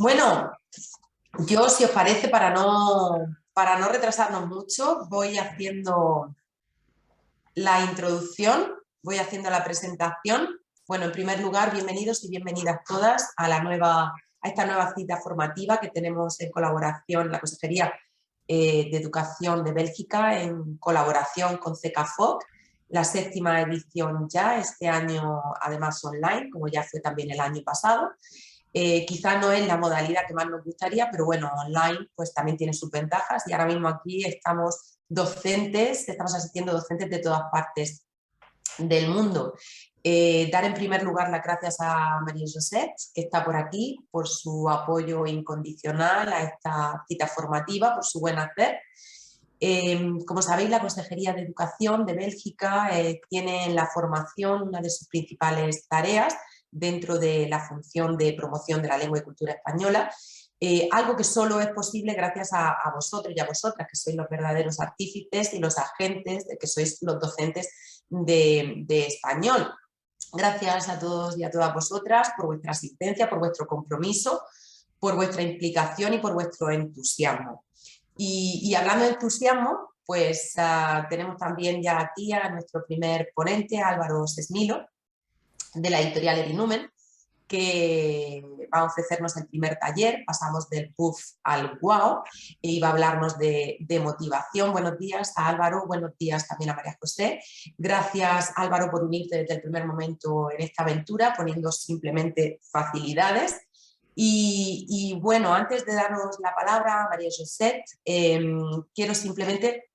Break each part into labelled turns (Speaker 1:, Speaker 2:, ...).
Speaker 1: Bueno, yo, si os parece, para no retrasarnos mucho, voy haciendo la introducción, voy haciendo la presentación. Bueno, en primer lugar, bienvenidos y bienvenidas todas a esta nueva cita formativa que tenemos en colaboración, la Consejería de Educación de Bélgica, en colaboración con CECAFOC, la 7ª edición ya, este año además online, como ya fue también el año pasado. Quizá no es la modalidad que más nos gustaría, pero bueno, online pues también tiene sus ventajas y ahora mismo aquí estamos asistiendo docentes de todas partes del mundo. Dar en primer lugar las gracias a María José, que está por aquí, por su apoyo incondicional a esta cita formativa, por su buen hacer. Como sabéis, la Consejería de Educación de Bélgica tiene en la formación una de sus principales tareas dentro de la función de promoción de la lengua y cultura española, algo que solo es posible gracias a vosotros y a vosotras, que sois los verdaderos artífices y los agentes, que sois los docentes de español. Gracias a todos y a todas vosotras por vuestra asistencia, por vuestro compromiso, por vuestra implicación y por vuestro entusiasmo. Y hablando de entusiasmo, pues tenemos también ya aquí a nuestro primer ponente, Álvaro Sesmilo, de la editorial Edinumen, que va a ofrecernos el primer taller. Pasamos del puff al wow y va a hablarnos de motivación. Buenos días a Álvaro, buenos días también a María José. Gracias, Álvaro, por unirte desde el primer momento en esta aventura, poniendo simplemente facilidades. Y bueno, antes de darnos la palabra, María José, quiero simplemente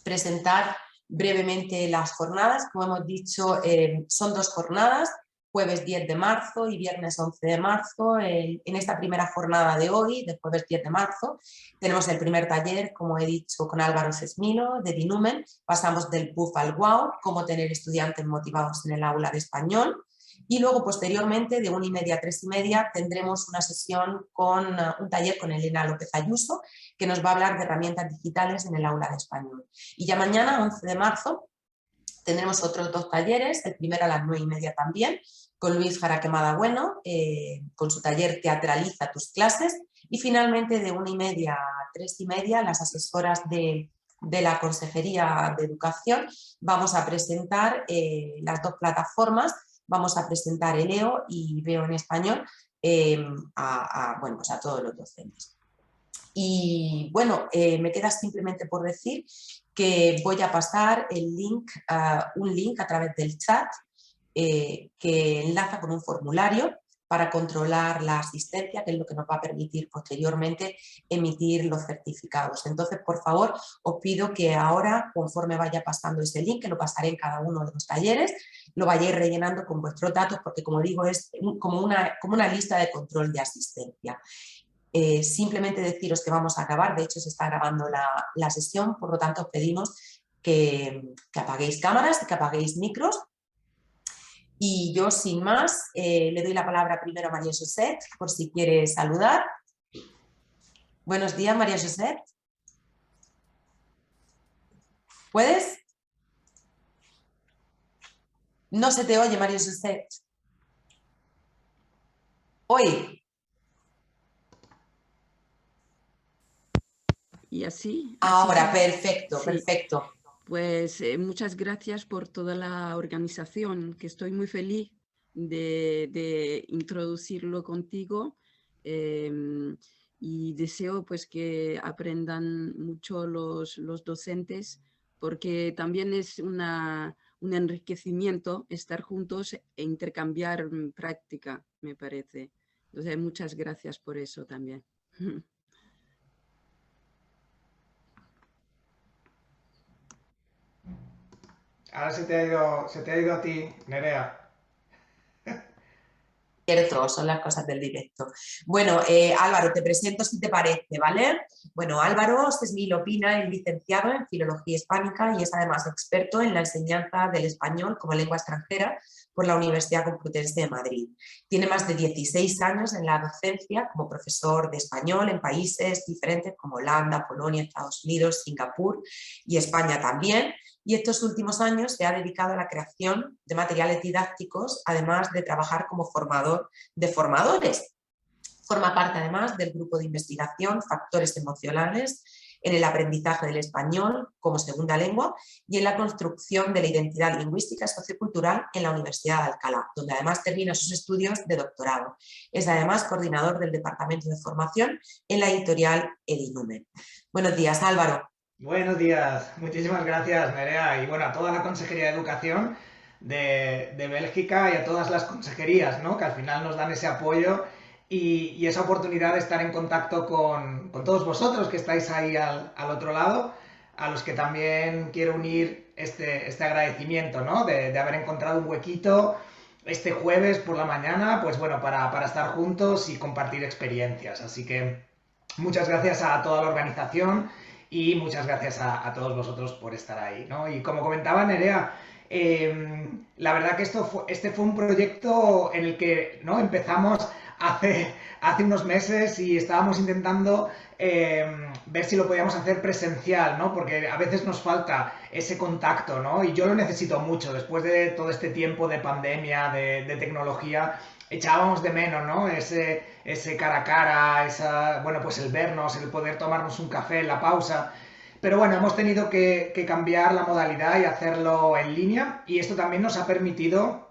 Speaker 1: presentar brevemente las jornadas. Como hemos dicho, son 2 jornadas, jueves 10 de marzo y viernes 11 de marzo. En esta primera jornada de hoy, de jueves 10 de marzo, tenemos el primer taller, como he dicho, con Álvaro Sesmilo, de Edinumen. Pasamos del puff al wow, cómo tener estudiantes motivados en el aula de español. Y luego, posteriormente, de 1:30 a 3:30, tendremos una sesión con un taller con Elena López Ayuso, que nos va a hablar de herramientas digitales en el aula de español. Y ya mañana, 11 de marzo, tendremos otros 2 talleres, el primero a las 9:30 también, con Luis Jaraquemada Bueno, con su taller Teatraliza tus clases, y finalmente de 1:30 a 3:30, las asesoras de la Consejería de Educación vamos a presentar las 2 plataformas. Vamos a presentar ELEO y Veo en Español bueno, pues a todos los docentes. Y bueno, me queda simplemente por decir que voy a pasar el link, un link a través del chat que enlaza con un formulario para controlar la asistencia, que es lo que nos va a permitir posteriormente emitir los certificados. Entonces, por favor, os pido que ahora, conforme vaya pasando ese link, que lo pasaré en cada uno de los talleres, lo vayáis rellenando con vuestros datos, porque, como digo, es como una lista de control de asistencia. Simplemente deciros que vamos a grabar, de hecho se está grabando la sesión, por lo tanto os pedimos que apaguéis cámaras y que apaguéis micros. Y yo, sin más, le doy la palabra primero a María José, por si quiere saludar. Buenos días, María José. ¿Puedes? No se te oye, María José. Hoy.
Speaker 2: Y así.
Speaker 1: Ahora, perfecto,
Speaker 2: sí.
Speaker 1: Perfecto.
Speaker 2: Pues muchas gracias por toda la organización, que estoy muy feliz de introducirlo contigo, y deseo pues que aprendan mucho los docentes, porque también es un enriquecimiento estar juntos e intercambiar práctica, me parece. Entonces, muchas gracias por eso también.
Speaker 3: Ahora se te ha ido a ti, Nerea.
Speaker 1: Cierto, son las cosas del directo. Bueno, Álvaro, te presento si te parece, ¿vale? Bueno, Álvaro Sesmilo Pina es licenciado en Filología Hispánica y es además experto en la enseñanza del español como lengua extranjera por la Universidad Complutense de Madrid. Tiene más de 16 años en la docencia como profesor de español en países diferentes como Holanda, Polonia, Estados Unidos, Singapur y España también. Y estos últimos años se ha dedicado a la creación de materiales didácticos, además de trabajar como formador de formadores. Forma parte además del grupo de investigación Factores emocionales en el aprendizaje del español como segunda lengua y en la construcción de la identidad lingüística y sociocultural en la Universidad de Alcalá, donde además termina sus estudios de doctorado. Es además coordinador del Departamento de Formación en la editorial Edinumen. Buenos días, Álvaro.
Speaker 3: Buenos días, muchísimas gracias, Nerea, y bueno, a toda la Consejería de Educación de Bélgica y a todas las consejerías, ¿no?, que al final nos dan ese apoyo y esa oportunidad de estar en contacto con todos vosotros que estáis ahí al otro lado, a los que también quiero unir este agradecimiento, ¿no?, de haber encontrado un huequito este jueves por la mañana, pues bueno, para estar juntos y compartir experiencias. Así que muchas gracias a toda la organización y muchas gracias a todos vosotros por estar ahí, ¿no? Y como comentaba Nerea, la verdad que este fue un proyecto en el que, ¿no?, empezamos hace unos meses y estábamos intentando ver si lo podíamos hacer presencial, ¿no? Porque a veces nos falta ese contacto, ¿no? Y yo lo necesito mucho. Después de todo este tiempo de pandemia, de tecnología, echábamos de menos, ¿no?, ese cara a cara, bueno, pues el vernos, el poder tomarnos un café en la pausa. Pero bueno, hemos tenido que cambiar la modalidad y hacerlo en línea, y esto también nos ha permitido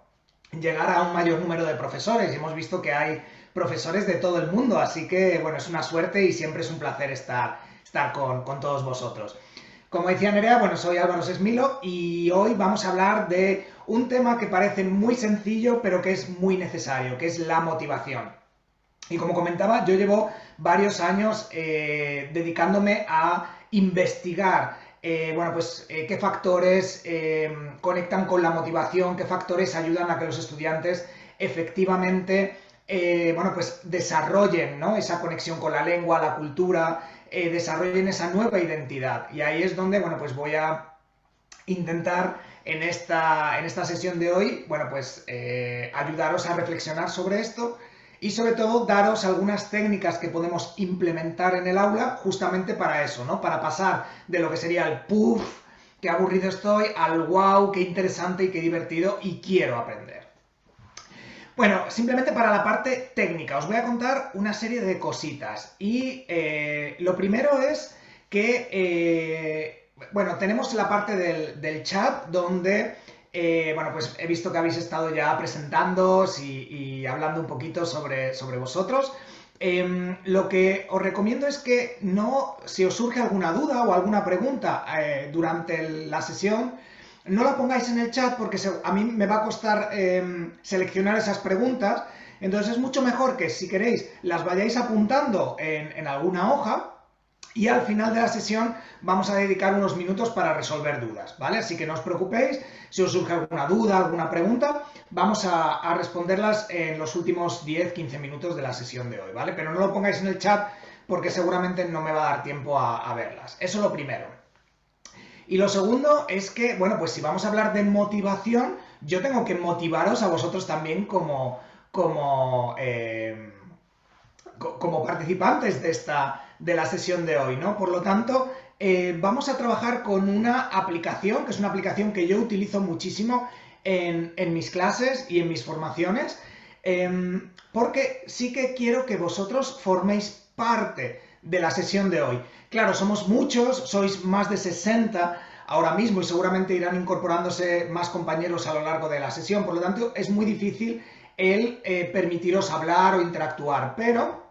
Speaker 3: llegar a un mayor número de profesores, y hemos visto que hay profesores de todo el mundo, así que bueno, es una suerte y siempre es un placer estar con todos vosotros. Como decía Nerea, bueno, soy Álvaro Sesmilo y hoy vamos a hablar de un tema que parece muy sencillo, pero que es muy necesario, que es la motivación. Y como comentaba, yo llevo varios años dedicándome a investigar bueno, pues, qué factores conectan con la motivación, qué factores ayudan a que los estudiantes efectivamente bueno, pues desarrollen, ¿no?, esa conexión con la lengua, la cultura, desarrollen esa nueva identidad. Y ahí es donde, bueno, pues voy a intentar en esta sesión de hoy, bueno, pues ayudaros a reflexionar sobre esto y sobre todo daros algunas técnicas que podemos implementar en el aula justamente para eso, ¿no?, para pasar de lo que sería el puff, qué aburrido estoy, al wow, qué interesante y qué divertido y quiero aprender. Bueno, simplemente para la parte técnica os voy a contar una serie de cositas y lo primero es que bueno, tenemos la parte del chat donde bueno, pues he visto que habéis estado ya presentándoos y hablando un poquito sobre vosotros. Lo que os recomiendo es que si os surge alguna duda o alguna pregunta durante la sesión, no la pongáis en el chat porque a mí me va a costar seleccionar esas preguntas. Entonces es mucho mejor que, si queréis, las vayáis apuntando en alguna hoja y al final de la sesión vamos a dedicar unos minutos para resolver dudas, ¿vale? Así que no os preocupéis, si os surge alguna duda, alguna pregunta, vamos a responderlas en los últimos 10-15 minutos de la sesión de hoy, ¿vale? Pero no lo pongáis en el chat porque seguramente no me va a dar tiempo a verlas. Eso es lo primero. Y lo segundo es que, bueno, pues si vamos a hablar de motivación, yo tengo que motivaros a vosotros también como participantes de la sesión de hoy, ¿no? Por lo tanto, vamos a trabajar con una aplicación, que es una aplicación que yo utilizo muchísimo en mis clases y en mis formaciones, porque sí que quiero que vosotros forméis parte de la sesión de hoy. Claro, somos muchos, sois más de 60 ahora mismo y seguramente irán incorporándose más compañeros a lo largo de la sesión, por lo tanto es muy difícil el permitiros hablar o interactuar, pero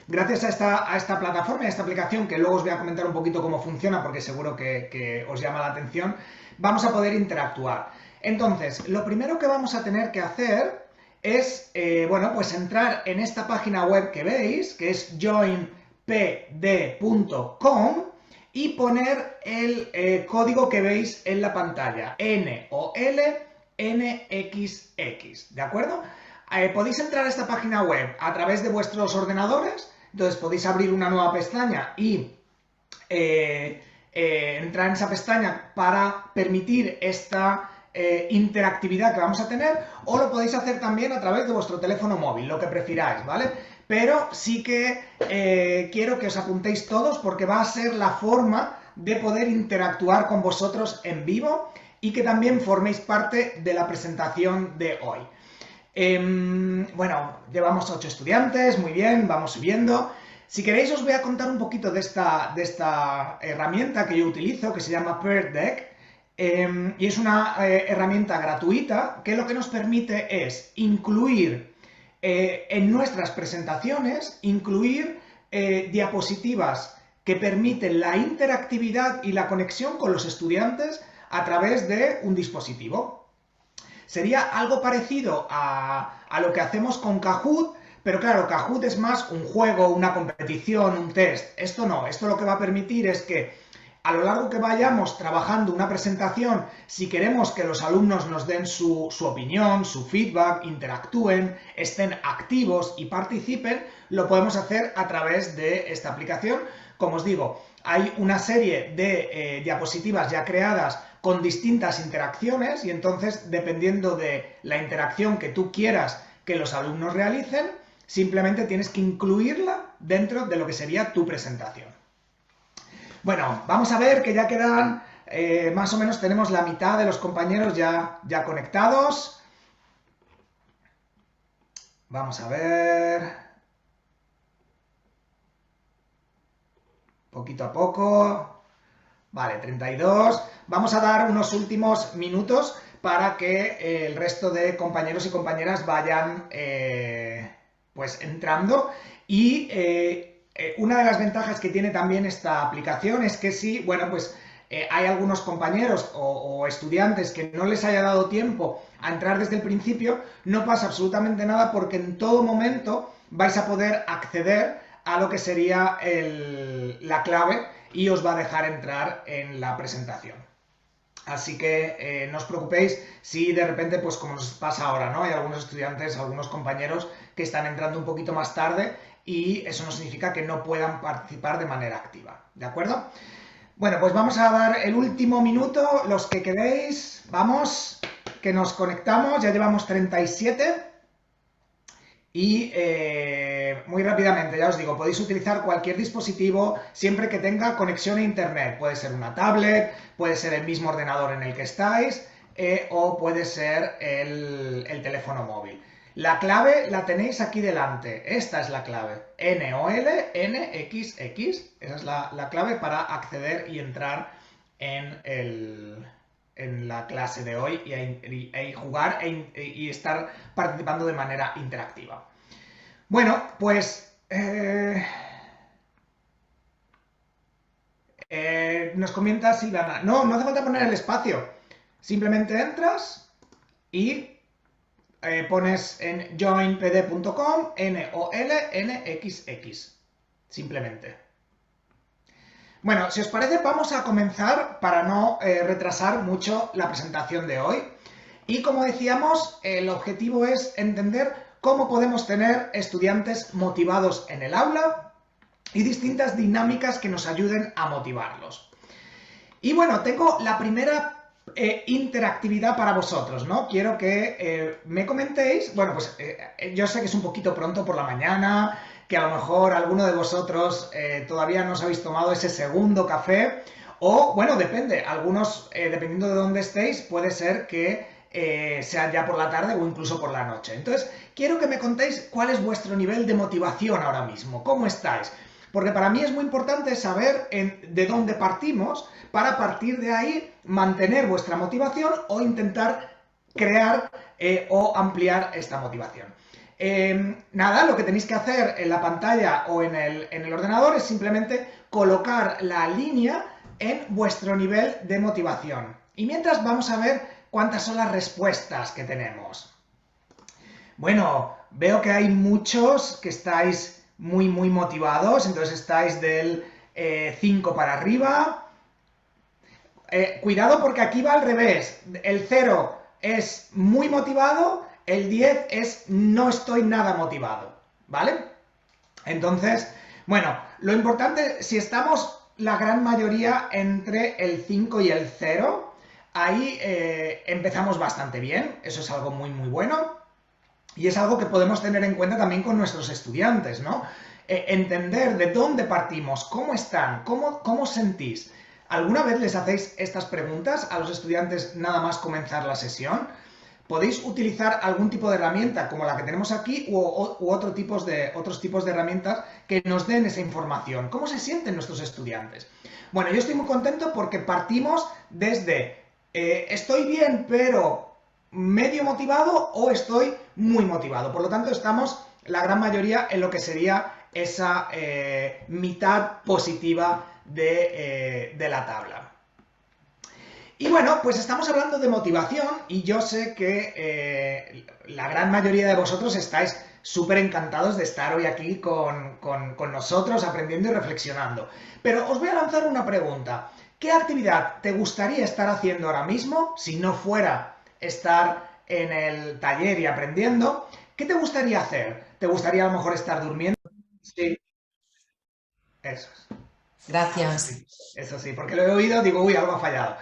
Speaker 3: gracias a esta plataforma, a esta aplicación, que luego os voy a comentar un poquito cómo funciona porque seguro que os llama la atención, vamos a poder interactuar. Entonces, lo primero que vamos a tener que hacer es, bueno, pues entrar en esta página web que veis, que es joinpd.com, y poner el código que veis en la pantalla, NOLNXX, ¿de acuerdo? Podéis entrar a esta página web a través de vuestros ordenadores, entonces podéis abrir una nueva pestaña y entrar en esa pestaña para permitir esta interactividad que vamos a tener, o lo podéis hacer también a través de vuestro teléfono móvil, lo que prefiráis, ¿vale? Pero sí que quiero que os apuntéis todos porque va a ser la forma de poder interactuar con vosotros en vivo y que también forméis parte de la presentación de hoy. Bueno, llevamos 8 estudiantes, muy bien, vamos subiendo. Si queréis os voy a contar un poquito de esta herramienta que yo utilizo, que se llama Pear Deck, y es una herramienta gratuita que lo que nos permite es incluir en nuestras presentaciones, incluir diapositivas que permiten la interactividad y la conexión con los estudiantes a través de un dispositivo. Sería algo parecido a lo que hacemos con Kahoot, pero claro, Kahoot es más un juego, una competición, un test. Esto no, esto lo que va a permitir es que a lo largo que vayamos trabajando una presentación, si queremos que los alumnos nos den su opinión, su feedback, interactúen, estén activos y participen, lo podemos hacer a través de esta aplicación. Como os digo, hay una serie de diapositivas ya creadas con distintas interacciones y entonces, dependiendo de la interacción que tú quieras que los alumnos realicen, simplemente tienes que incluirla dentro de lo que sería tu presentación. Bueno, vamos a ver que ya quedan, más o menos tenemos la mitad de los compañeros ya conectados. Vamos a ver. Poquito a poco. Vale, 32. Vamos a dar unos últimos minutos para que el resto de compañeros y compañeras vayan pues entrando. Y una de las ventajas que tiene también esta aplicación es que si, bueno, pues hay algunos compañeros o estudiantes que no les haya dado tiempo a entrar desde el principio, no pasa absolutamente nada porque en todo momento vais a poder acceder a lo que sería la clave y os va a dejar entrar en la presentación. Así que no os preocupéis si de repente, pues como nos pasa ahora, ¿no? Hay algunos estudiantes, algunos compañeros que están entrando un poquito más tarde y eso no significa que no puedan participar de manera activa, ¿de acuerdo? Bueno, pues vamos a dar el último minuto, los que queréis, vamos, que nos conectamos, ya llevamos 37 y muy rápidamente, ya os digo, podéis utilizar cualquier dispositivo siempre que tenga conexión a internet, puede ser una tablet, puede ser el mismo ordenador en el que estáis o puede ser el teléfono móvil. La clave la tenéis aquí delante, esta es la clave, NOLNXX, esa es la clave para acceder y entrar en la clase de hoy y jugar y estar participando de manera interactiva. Bueno, pues nos comenta Silvana, no hace falta poner el espacio, simplemente entras y pones en joinpd.com NOLNXX, simplemente. Bueno, si os parece, vamos a comenzar para no retrasar mucho la presentación de hoy. Y como decíamos, el objetivo es entender cómo podemos tener estudiantes motivados en el aula y distintas dinámicas que nos ayuden a motivarlos. Y bueno, tengo la primera interactividad para vosotros, ¿no? Quiero que me comentéis, bueno, pues yo sé que es un poquito pronto por la mañana, que a lo mejor alguno de vosotros todavía no os habéis tomado ese segundo café, o, bueno, depende, algunos, dependiendo de dónde estéis, puede ser que sea ya por la tarde o incluso por la noche. Entonces, quiero que me contéis cuál es vuestro nivel de motivación ahora mismo, cómo estáis. Porque para mí es muy importante saber de dónde partimos para a partir de ahí mantener vuestra motivación o intentar crear o ampliar esta motivación. Nada, lo que tenéis que hacer en la pantalla o en el ordenador es simplemente colocar la línea en vuestro nivel de motivación. Y mientras vamos a ver cuántas son las respuestas que tenemos. Bueno, veo que hay muchos que estáis muy motivados, entonces estáis del 5 para arriba. Cuidado porque aquí va al revés, el 0 es muy motivado, el 10 es no estoy nada motivado, ¿vale? Entonces, bueno, lo importante, si estamos la gran mayoría entre el 5 y el 0, ahí empezamos bastante bien, eso es algo muy bueno. Y es algo que podemos tener en cuenta también con nuestros estudiantes, ¿no? Entender de dónde partimos, cómo están, cómo sentís. ¿Alguna vez les hacéis estas preguntas a los estudiantes nada más comenzar la sesión? podéis utilizar algún tipo de herramienta como la que tenemos aquí u otros tipos de herramientas que nos den esa información. ¿Cómo se sienten nuestros estudiantes? Bueno, yo estoy muy contento porque partimos desde estoy bien pero medio motivado o estoy muy motivado. Por lo tanto, estamos la gran mayoría en lo que sería esa mitad positiva de la tabla. Y bueno, pues estamos hablando de motivación y yo sé que la gran mayoría de vosotros estáis súper encantados de estar hoy aquí con nosotros aprendiendo y reflexionando. Pero os voy a lanzar una pregunta. ¿Qué actividad te gustaría estar haciendo ahora mismo si no fuera estar en el taller y aprendiendo? ¿Qué te gustaría hacer? ¿Te gustaría a lo mejor estar durmiendo? Sí, eso es.
Speaker 1: Gracias.
Speaker 3: Eso sí, porque lo he oído, digo, uy, algo ha fallado.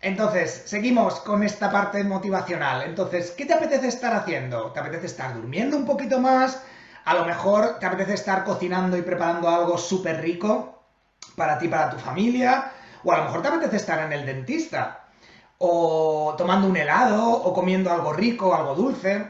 Speaker 3: Entonces, seguimos con esta parte motivacional. Entonces, ¿qué te apetece estar haciendo? ¿Te apetece estar durmiendo un poquito más? A lo mejor te apetece estar cocinando y preparando algo súper rico para ti, para tu familia. O a lo mejor te apetece estar en el dentista. O tomando un helado, o comiendo algo rico, algo dulce.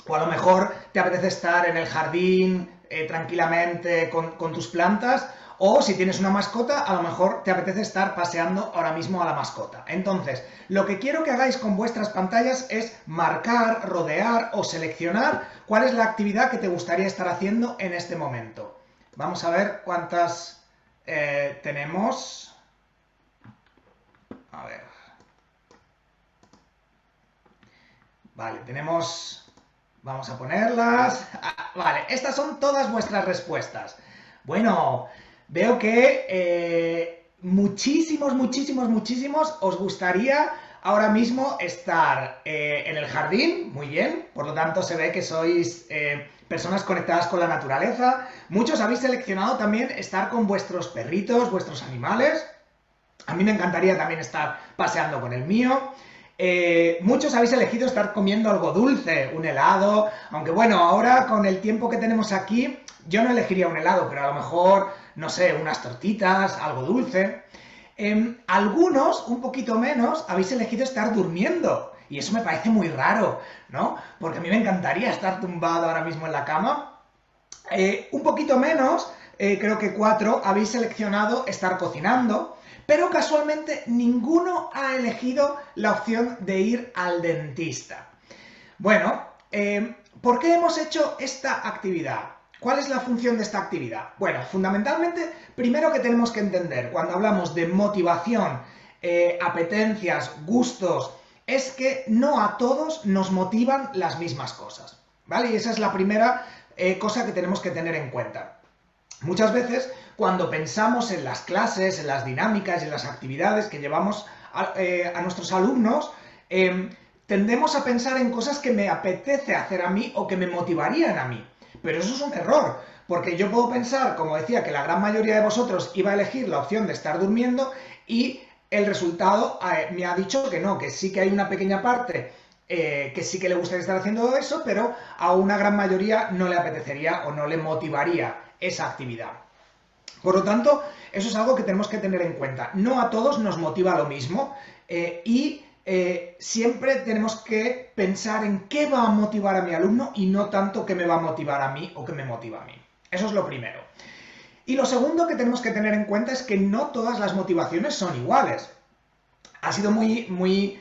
Speaker 3: O a lo mejor te apetece estar en el jardín tranquilamente con tus plantas. O si tienes una mascota, a lo mejor te apetece estar paseando ahora mismo a la mascota. Entonces, lo que quiero que hagáis con vuestras pantallas es marcar, rodear o seleccionar cuál es la actividad que te gustaría estar haciendo en este momento. Vamos a ver cuántas tenemos. A ver. Vale, tenemos... Vamos a ponerlas. Vale, estas son todas vuestras respuestas. Bueno... Veo que muchísimos os gustaría ahora mismo estar en el jardín, muy bien, por lo tanto se ve que sois personas conectadas con la naturaleza. Muchos habéis seleccionado también estar con vuestros perritos, vuestros animales. A mí me encantaría también estar paseando con el mío. Muchos habéis elegido estar comiendo algo dulce, un helado, aunque bueno, ahora con el tiempo que tenemos aquí, yo no elegiría un helado, pero a lo mejor, no sé, unas tortitas, algo dulce. Algunos, un poquito menos, habéis elegido estar durmiendo, y eso me parece muy raro, ¿no? Porque a mí me encantaría estar tumbado ahora mismo en la cama. Un poquito menos, creo que 4, habéis seleccionado estar cocinando, pero casualmente ninguno ha elegido la opción de ir al dentista. Bueno, ¿por qué hemos hecho esta actividad? ¿Cuál es la función de esta actividad? Bueno, fundamentalmente, primero que tenemos que entender, cuando hablamos de motivación, apetencias, gustos, es que no a todos nos motivan las mismas cosas, ¿vale? Y esa es la primera cosa que tenemos que tener en cuenta. Muchas veces, cuando pensamos en las clases, en las dinámicas y en las actividades que llevamos a nuestros alumnos, tendemos a pensar en cosas que me apetece hacer a mí o que me motivarían a mí. Pero eso es un error, porque yo puedo pensar, como decía, que la gran mayoría de vosotros iba a elegir la opción de estar durmiendo y el resultado me ha dicho que no, que sí que hay una pequeña parte que sí que le gustaría estar haciendo eso, pero a una gran mayoría no le apetecería o no le motivaría esa actividad. Por lo tanto, eso es algo que tenemos que tener en cuenta. No a todos nos motiva lo mismo y siempre tenemos que pensar en qué va a motivar a mi alumno y no tanto qué me va a motivar a mí o qué me motiva a mí. Eso es lo primero. Y lo segundo que tenemos que tener en cuenta es que no todas las motivaciones son iguales. Ha sido muy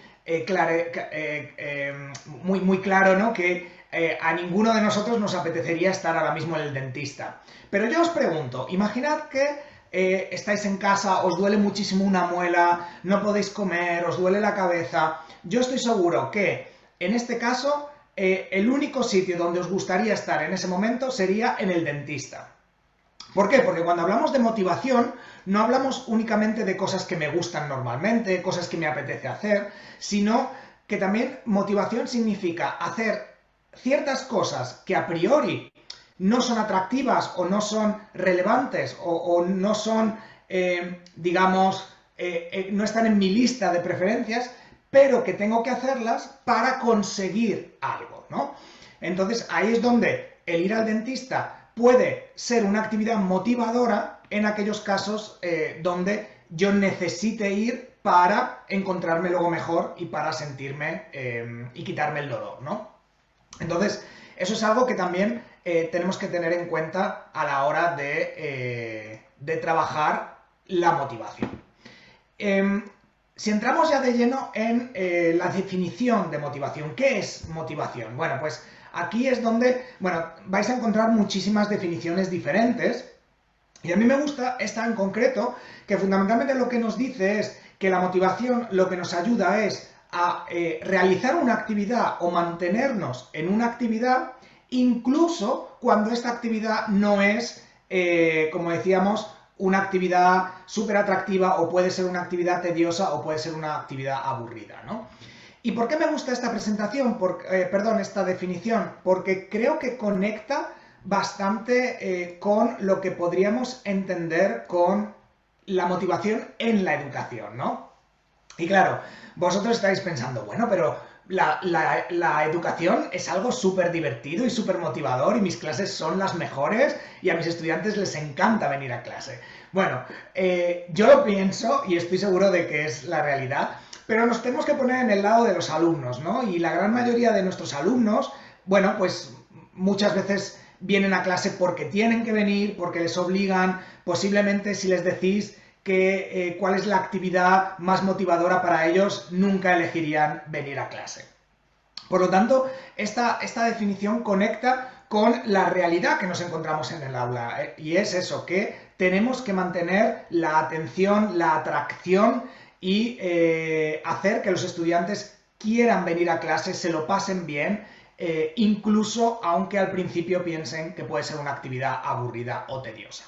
Speaker 3: claro, ¿no? Que a ninguno de nosotros nos apetecería estar ahora mismo en el dentista. Pero yo os pregunto, imaginad que estáis en casa, os duele muchísimo una muela, no podéis comer, os duele la cabeza. Yo estoy seguro que en este caso el único sitio donde os gustaría estar en ese momento sería en el dentista. ¿Por qué? Porque cuando hablamos de motivación, no hablamos únicamente de cosas que me gustan normalmente, cosas que me apetece hacer, sino que también motivación significa hacer ciertas cosas que a priori no son atractivas o no son relevantes o no son, digamos, no están en mi lista de preferencias, pero que tengo que hacerlas para conseguir algo, ¿no? Entonces ahí es donde el ir al dentista puede ser una actividad motivadora en aquellos casos donde yo necesite ir para encontrarme luego mejor y para sentirme y quitarme el dolor, ¿no? Entonces, eso es algo que también tenemos que tener en cuenta a la hora de trabajar la motivación. Si entramos ya de lleno en la definición de motivación, ¿qué es motivación? Bueno, pues aquí es donde, bueno, vais a encontrar muchísimas definiciones diferentes y a mí me gusta esta en concreto, que fundamentalmente lo que nos dice es que la motivación lo que nos ayuda es a realizar una actividad o mantenernos en una actividad incluso cuando esta actividad no es, como decíamos, una actividad súper atractiva o puede ser una actividad tediosa o puede ser una actividad aburrida, ¿no? ¿Y por qué me gusta esta presentación? Esta definición, porque creo que conecta bastante con lo que podríamos entender con la motivación en la educación, ¿no? Y claro, vosotros estáis pensando, bueno, pero la educación es algo súper divertido y súper motivador y mis clases son las mejores y a mis estudiantes les encanta venir a clase. Bueno, yo lo pienso y estoy seguro de que es la realidad, pero nos tenemos que poner en el lado de los alumnos, ¿no? Y la gran mayoría de nuestros alumnos, bueno, pues muchas veces vienen a clase porque tienen que venir, porque les obligan, posiblemente si les decís cuál es la actividad más motivadora para ellos, nunca elegirían venir a clase. Por lo tanto, esta definición conecta con la realidad que nos encontramos en el aula, y es eso, que tenemos que mantener la atención, la atracción y hacer que los estudiantes quieran venir a clase, se lo pasen bien, incluso aunque al principio piensen que puede ser una actividad aburrida o tediosa.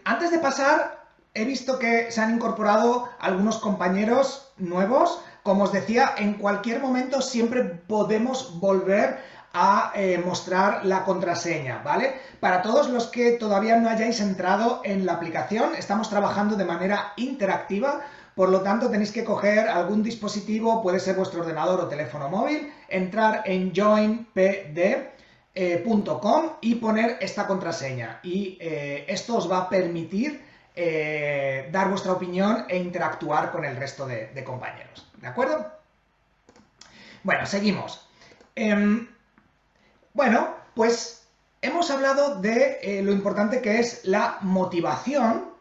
Speaker 3: Antes de pasar, he visto que se han incorporado algunos compañeros nuevos. Como os decía, en cualquier momento siempre podemos volver a mostrar la contraseña, ¿vale? Para todos los que todavía no hayáis entrado en la aplicación, estamos trabajando de manera interactiva, por lo tanto tenéis que coger algún dispositivo, puede ser vuestro ordenador o teléfono móvil, entrar en joinpd.com y poner esta contraseña y esto os va a permitir dar vuestra opinión e interactuar con el resto de compañeros, ¿de acuerdo? Bueno, seguimos. Bueno, pues hemos hablado de lo importante que es la motivación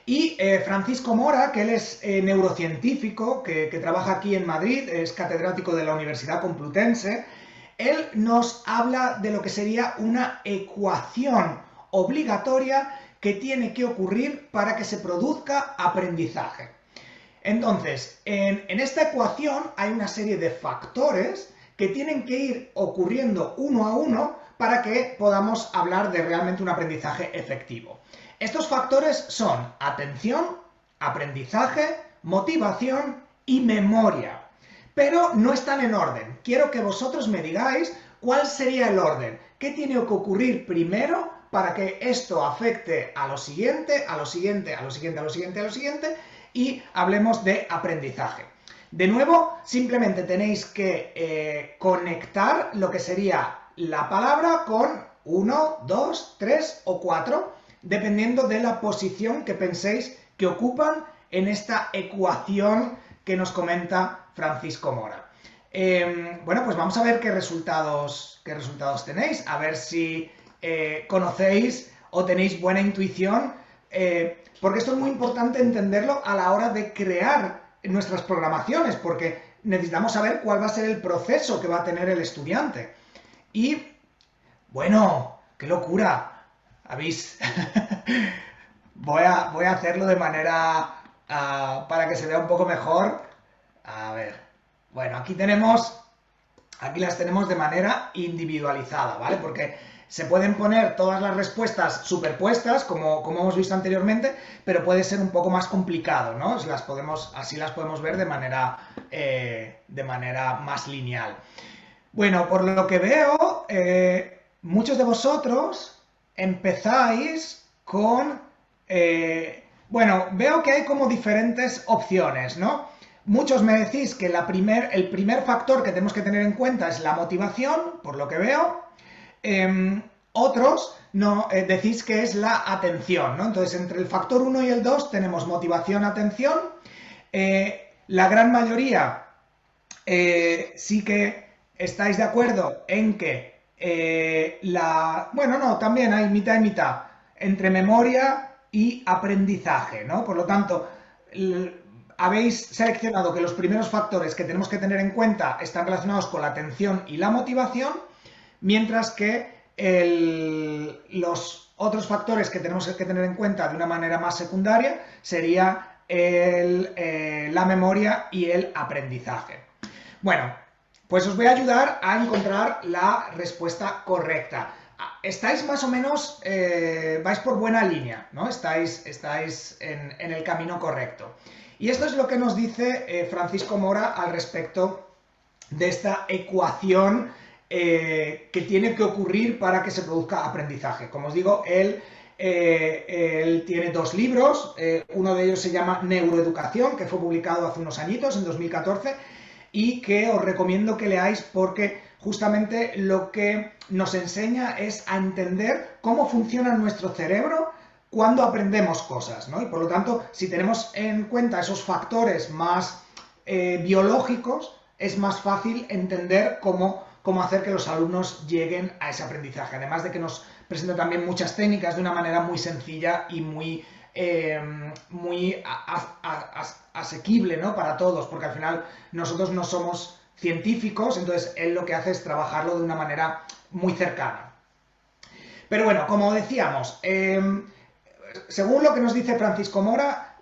Speaker 3: y Francisco Mora, que él es neurocientífico, que trabaja aquí en Madrid, es catedrático de la Universidad Complutense. Él nos habla de lo que sería una ecuación obligatoria que tiene que ocurrir para que se produzca aprendizaje. Entonces, en esta ecuación hay una serie de factores que tienen que ir ocurriendo uno a uno para que podamos hablar de realmente un aprendizaje efectivo. Estos factores son atención, aprendizaje, motivación y memoria. Pero no están en orden. Quiero que vosotros me digáis cuál sería el orden. ¿Qué tiene que ocurrir primero para que esto afecte a lo siguiente, a lo siguiente, a lo siguiente, a lo siguiente, a lo siguiente y hablemos de aprendizaje? De nuevo, simplemente tenéis que conectar lo que sería la palabra con 1, 2, 3 o 4, dependiendo de la posición que penséis que ocupan en esta ecuación que nos comenta Francisco Mora. Bueno, pues vamos a ver qué resultados tenéis, a ver si conocéis o tenéis buena intuición, porque esto es muy importante entenderlo a la hora de crear nuestras programaciones, porque necesitamos saber cuál va a ser el proceso que va a tener el estudiante. Y, bueno, ¡qué locura! ¿Habéis? Voy a hacerlo de manera para que se vea un poco mejor. A ver, bueno, aquí las tenemos de manera individualizada, ¿vale? Porque se pueden poner todas las respuestas superpuestas, como hemos visto anteriormente, pero puede ser un poco más complicado, ¿no? Así las podemos ver de manera más lineal. Bueno, por lo que veo, muchos de vosotros empezáis con... bueno, veo que hay como diferentes opciones, ¿no? Muchos me decís que el primer factor que tenemos que tener en cuenta es la motivación, por lo que veo. Otros no, decís que es la atención, ¿no? Entonces, entre el factor 1 y el 2 tenemos motivación, atención. La gran mayoría sí que estáis de acuerdo en que bueno, no, también hay mitad y mitad entre memoria y aprendizaje, ¿no? Por lo tanto, habéis seleccionado que los primeros factores que tenemos que tener en cuenta están relacionados con la atención y la motivación, mientras que los otros factores que tenemos que tener en cuenta de una manera más secundaria sería la memoria y el aprendizaje. Bueno, pues os voy a ayudar a encontrar la respuesta correcta. Estáis más o menos, vais por buena línea, ¿no? Estáis en el camino correcto. Y esto es lo que nos dice Francisco Mora al respecto de esta ecuación que tiene que ocurrir para que se produzca aprendizaje. Como os digo, él tiene 2 libros, uno de ellos se llama Neuroeducación, que fue publicado hace unos añitos, en 2014, y que os recomiendo que leáis porque justamente lo que nos enseña es a entender cómo funciona nuestro cerebro cuando aprendemos cosas, ¿no? Y por lo tanto, si tenemos en cuenta esos factores más biológicos, es más fácil entender cómo hacer que los alumnos lleguen a ese aprendizaje. Además de que nos presenta también muchas técnicas de una manera muy sencilla y muy asequible, ¿no? Para todos, porque al final nosotros no somos científicos, entonces él lo que hace es trabajarlo de una manera muy cercana. Pero bueno, como decíamos, según lo que nos dice Francisco Mora,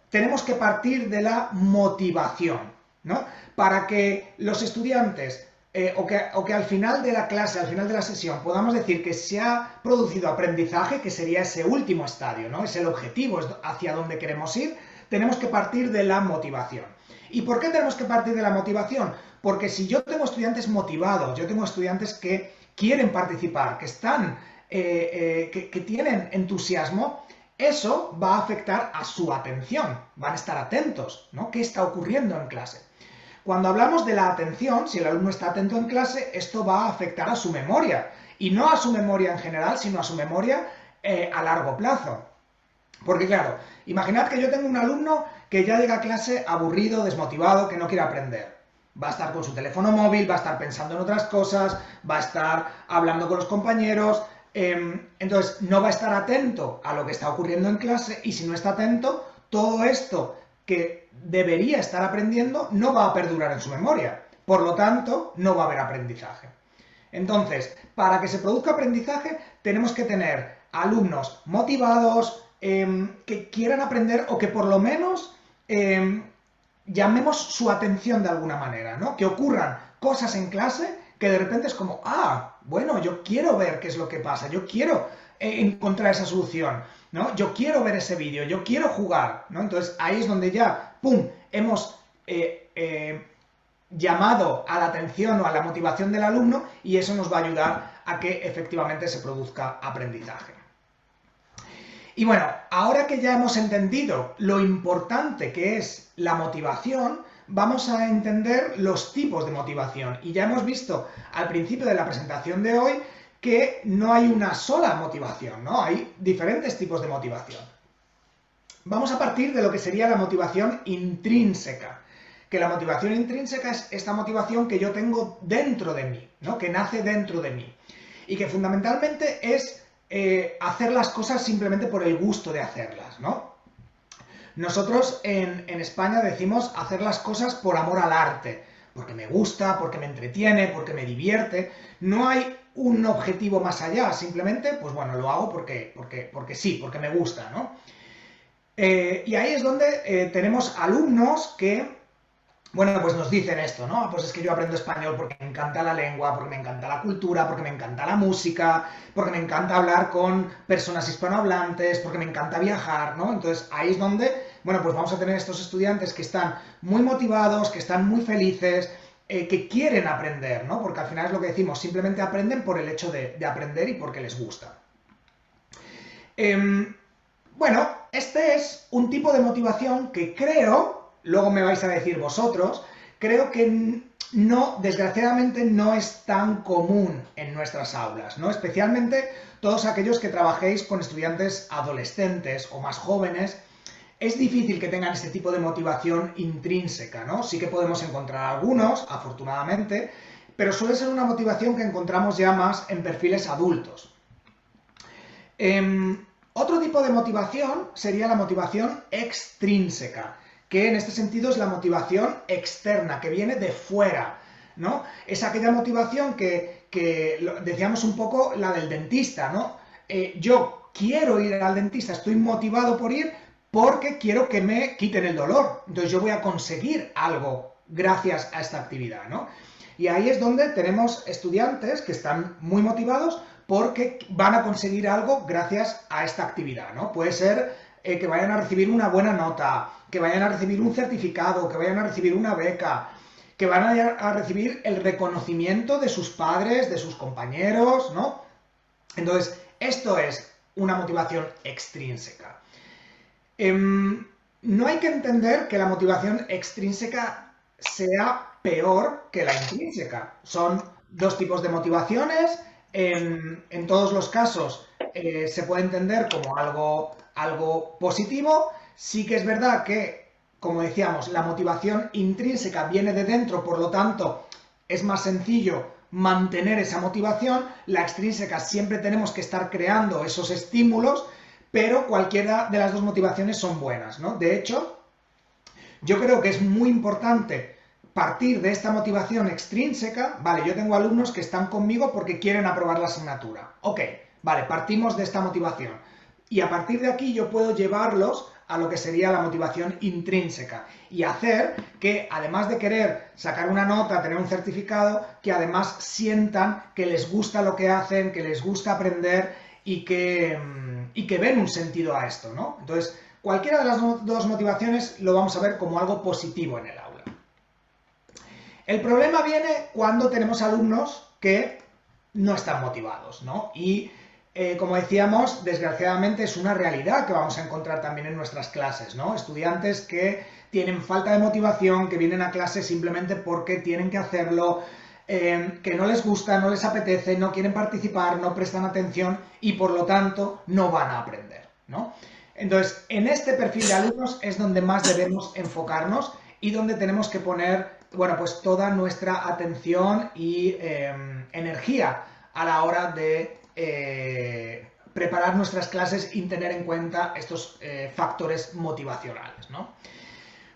Speaker 3: tenemos que partir de la motivación, ¿no? Para que los estudiantes o que al final de la clase, al final de la sesión, podamos decir que se ha producido aprendizaje, que sería ese último estadio, ¿no? Es el objetivo, es hacia donde queremos ir, tenemos que partir de la motivación. ¿Y por qué tenemos que partir de la motivación? Porque si yo tengo estudiantes motivados, yo tengo estudiantes que quieren participar, que están, que tienen entusiasmo, eso va a afectar a su atención, van a estar atentos, ¿no? ¿Qué está ocurriendo en clase? Cuando hablamos de la atención, si el alumno está atento en clase, esto va a afectar a su memoria. Y no a su memoria en general, sino a su memoria a largo plazo. Porque claro, imaginad que yo tengo un alumno que ya llega a clase aburrido, desmotivado, que no quiere aprender. Va a estar con su teléfono móvil, va a estar pensando en otras cosas, va a estar hablando con los compañeros, entonces no va a estar atento a lo que está ocurriendo en clase y si no está atento, todo esto que debería estar aprendiendo no va a perdurar en su memoria. Por lo tanto, no va a haber aprendizaje. Entonces, para que se produzca aprendizaje, tenemos que tener alumnos motivados, que quieran aprender o que por lo menos llamemos su atención de alguna manera, ¿no? Que ocurran cosas en clase que de repente es como, bueno, yo quiero ver qué es lo que pasa, yo quiero encontrar esa solución, ¿no? Yo quiero ver ese vídeo, yo quiero jugar, ¿no? Entonces ahí es donde ya, ¡pum!, hemos llamado a la atención o a la motivación del alumno y eso nos va a ayudar a que efectivamente se produzca aprendizaje. Y bueno, ahora que ya hemos entendido lo importante que es la motivación, vamos a entender los tipos de motivación. Y ya hemos visto al principio de la presentación de hoy que no hay una sola motivación, ¿no? Hay diferentes tipos de motivación. Vamos a partir de lo que sería la motivación intrínseca. Que la motivación intrínseca es esta motivación que yo tengo dentro de mí, ¿no? Que nace dentro de mí. Y que fundamentalmente es hacer las cosas simplemente por el gusto de hacerlas, ¿no? Nosotros en España decimos hacer las cosas por amor al arte, porque me gusta, porque me entretiene, porque me divierte. No hay un objetivo más allá, simplemente, pues bueno, lo hago porque sí, porque me gusta, ¿no? Y ahí es donde tenemos alumnos que, bueno, pues nos dicen esto, ¿no? Pues es que yo aprendo español porque me encanta la lengua, porque me encanta la cultura, porque me encanta la música, porque me encanta hablar con personas hispanohablantes, porque me encanta viajar, ¿no? Entonces ahí es donde, bueno, pues vamos a tener estos estudiantes que están muy motivados, que están muy felices, que quieren aprender, ¿no? Porque al final es lo que decimos, simplemente aprenden por el hecho de aprender y porque les gusta. Bueno, este es un tipo de motivación que creo, luego me vais a decir vosotros, creo que no, desgraciadamente no es tan común en nuestras aulas, ¿no? Especialmente todos aquellos que trabajéis con estudiantes adolescentes o más jóvenes, es difícil que tengan este tipo de motivación intrínseca, ¿no? Sí que podemos encontrar algunos, afortunadamente, pero suele ser una motivación que encontramos ya más en perfiles adultos. Otro tipo de motivación sería la motivación extrínseca, que en este sentido es la motivación externa, que viene de fuera, ¿no? Es aquella motivación que decíamos un poco la del dentista, ¿no? Yo quiero ir al dentista, estoy motivado por ir porque quiero que me quiten el dolor, entonces yo voy a conseguir algo gracias a esta actividad, ¿no? Y ahí es donde tenemos estudiantes que están muy motivados porque van a conseguir algo gracias a esta actividad, ¿no? Puede ser que vayan a recibir una buena nota, que vayan a recibir un certificado, que vayan a recibir una beca, que van a recibir el reconocimiento de sus padres, de sus compañeros, ¿no? Entonces, esto es una motivación extrínseca. No hay que entender que la motivación extrínseca sea peor que la intrínseca. Son dos tipos de motivaciones. En todos los casos se puede entender como algo positivo. Sí que es verdad que, como decíamos, la motivación intrínseca viene de dentro, por lo tanto, es más sencillo mantener esa motivación. La extrínseca siempre tenemos que estar creando esos estímulos, pero cualquiera de las dos motivaciones son buenas, ¿no? De hecho, yo creo que es muy importante partir de esta motivación extrínseca. Vale, yo tengo alumnos que están conmigo porque quieren aprobar la asignatura. Ok, vale, partimos de esta motivación. Y a partir de aquí yo puedo llevarlos a lo que sería la motivación intrínseca y hacer que, además de querer sacar una nota, tener un certificado, que además sientan que les gusta lo que hacen, que les gusta aprender y que ven un sentido a esto, ¿no? Entonces, cualquiera de las dos motivaciones lo vamos a ver como algo positivo en el aula. El problema viene cuando tenemos alumnos que no están motivados, ¿no? Y como decíamos, desgraciadamente es una realidad que vamos a encontrar también en nuestras clases, ¿no? Estudiantes que tienen falta de motivación, que vienen a clase simplemente porque tienen que hacerlo, que no les gusta, no les apetece, no quieren participar, no prestan atención y por lo tanto no van a aprender, ¿no? Entonces, en este perfil de alumnos es donde más debemos enfocarnos y donde tenemos que poner, bueno, pues toda nuestra atención y energía a la hora de preparar nuestras clases y tener en cuenta estos factores motivacionales, ¿no?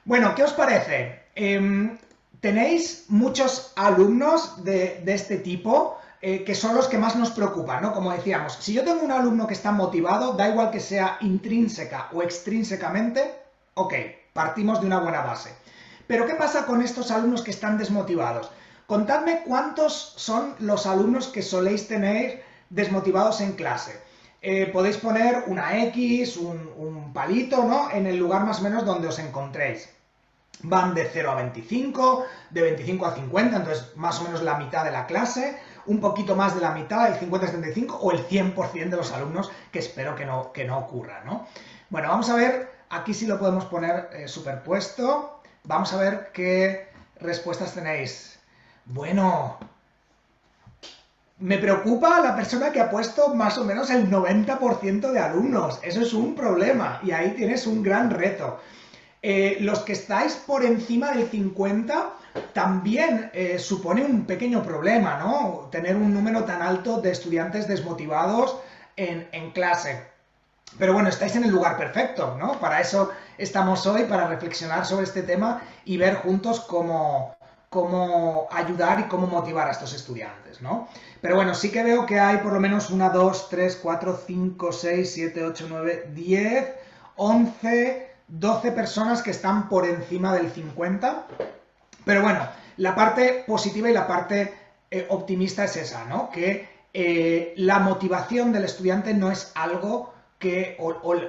Speaker 3: Bueno, ¿qué os parece? Tenéis muchos alumnos de este tipo que son los que más nos preocupan, ¿no? Como decíamos, si yo tengo un alumno que está motivado, da igual que sea intrínseca o extrínsecamente, ok, partimos de una buena base. Pero ¿qué pasa con estos alumnos que están desmotivados? Contadme cuántos son los alumnos que soléis tener desmotivados en clase. Podéis poner una X, un palito, ¿no? En el lugar más o menos donde os encontréis. Van de 0 a 25, de 25 a 50, entonces más o menos la mitad de la clase, un poquito más de la mitad, el 50 a 75 o el 100% de los alumnos, que espero que no ocurra, ¿no? Bueno, vamos a ver, aquí sí lo podemos poner superpuesto. Vamos a ver qué respuestas tenéis. Bueno, me preocupa la persona que ha puesto más o menos el 90% de alumnos. Eso es un problema y ahí tienes un gran reto. Los que estáis por encima del 50 también supone un pequeño problema, ¿no? Tener un número tan alto de estudiantes desmotivados en clase. Pero bueno, estáis en el lugar perfecto, ¿no? Para eso estamos hoy, para reflexionar sobre este tema y ver juntos cómo ayudar y cómo motivar a estos estudiantes, ¿no? Pero bueno, sí que veo que hay por lo menos 1, 2, 3, 4, 5, 6, 7, 8, 9, 10, 11, 12 personas que están por encima del 50. Pero bueno, la parte positiva y la parte optimista es esa, ¿no? Que la motivación del estudiante no es algo que,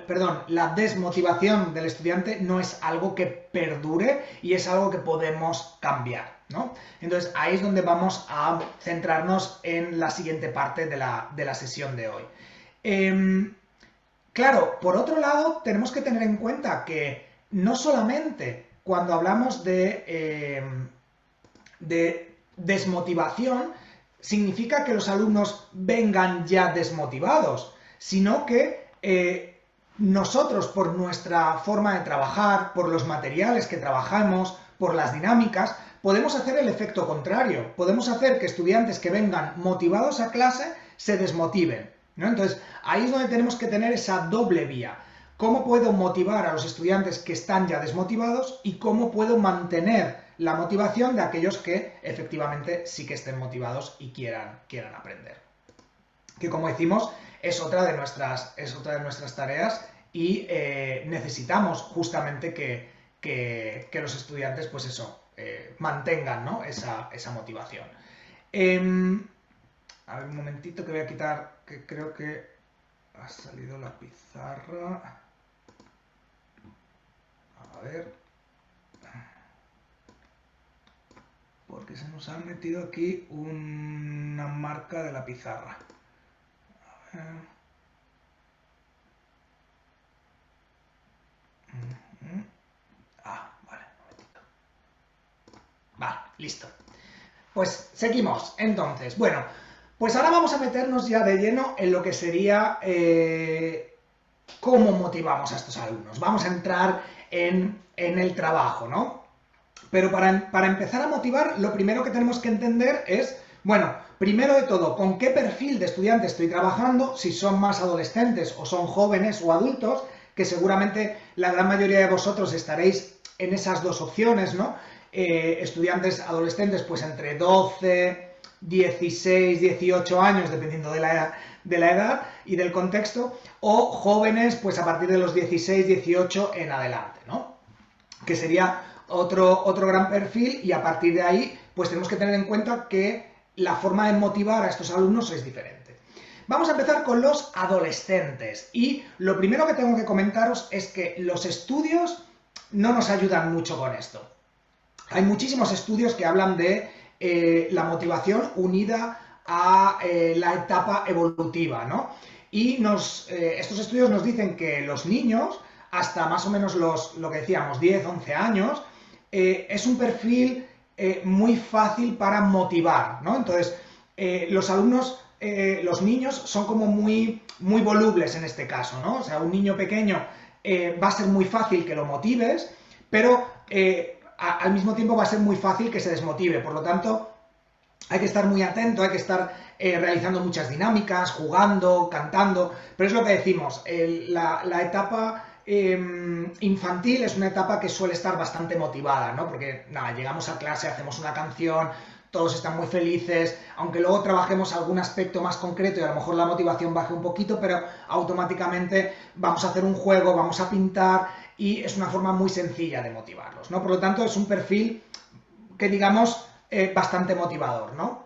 Speaker 3: perdón, la desmotivación del estudiante no es algo que perdure y es algo que podemos cambiar, ¿no? Entonces ahí es donde vamos a centrarnos en la siguiente parte de la sesión de hoy. Claro, por otro lado, tenemos que tener en cuenta que no solamente cuando hablamos de de desmotivación significa que los alumnos vengan ya desmotivados, sino que nosotros, por nuestra forma de trabajar, por los materiales que trabajamos, por las dinámicas, podemos hacer el efecto contrario. Podemos hacer que estudiantes que vengan motivados a clase se desmotiven, ¿no? Entonces, ahí es donde tenemos que tener esa doble vía. ¿Cómo puedo motivar a los estudiantes que están ya desmotivados y cómo puedo mantener la motivación de aquellos que efectivamente sí que estén motivados y quieran aprender? Que, como decimos, es otra de nuestras tareas y necesitamos justamente que los estudiantes, pues eso, mantengan, ¿no?, esa motivación. A ver, un momentito que voy a quitar, que creo que ha salido la pizarra. A ver. Porque se nos ha metido aquí una marca de la pizarra. A ver. Vale, un momentito. Vale, listo. Pues seguimos. Entonces, bueno, pues ahora vamos a meternos ya de lleno en lo que sería cómo motivamos a estos alumnos. Vamos a entrar en el trabajo, ¿no? Pero para empezar a motivar, lo primero que tenemos que entender es, bueno, primero de todo, con qué perfil de estudiante estoy trabajando, si son más adolescentes o son jóvenes o adultos, que seguramente la gran mayoría de vosotros estaréis en esas dos opciones, ¿no? Estudiantes adolescentes, pues entre 12, 16, 18 años, dependiendo de la edad y del contexto, o jóvenes, pues a partir de los 16, 18 en adelante, ¿no? Que sería otro gran perfil, y a partir de ahí, pues tenemos que tener en cuenta que la forma de motivar a estos alumnos es diferente. Vamos a empezar con los adolescentes, y lo primero que tengo que comentaros es que los estudios no nos ayudan mucho con esto. Hay muchísimos estudios que hablan de la motivación unida a la etapa evolutiva, ¿no? Y estos estudios nos dicen que los niños, hasta más o menos lo que decíamos, 10, 11 años, es un perfil muy fácil para motivar, ¿no? Entonces, los alumnos, los niños son como muy volubles en este caso, ¿no? O sea, un niño pequeño va a ser muy fácil que lo motives, pero al mismo tiempo va a ser muy fácil que se desmotive. Por lo tanto, hay que estar muy atento, hay que estar realizando muchas dinámicas, jugando, cantando, pero es lo que decimos, la etapa infantil es una etapa que suele estar bastante motivada, ¿no? Porque, nada, llegamos a clase, hacemos una canción, todos están muy felices, aunque luego trabajemos algún aspecto más concreto y a lo mejor la motivación baje un poquito, pero automáticamente vamos a hacer un juego, vamos a pintar, y es una forma muy sencilla de motivarlos, ¿no? Por lo tanto, es un perfil que, digamos, bastante motivador, ¿no?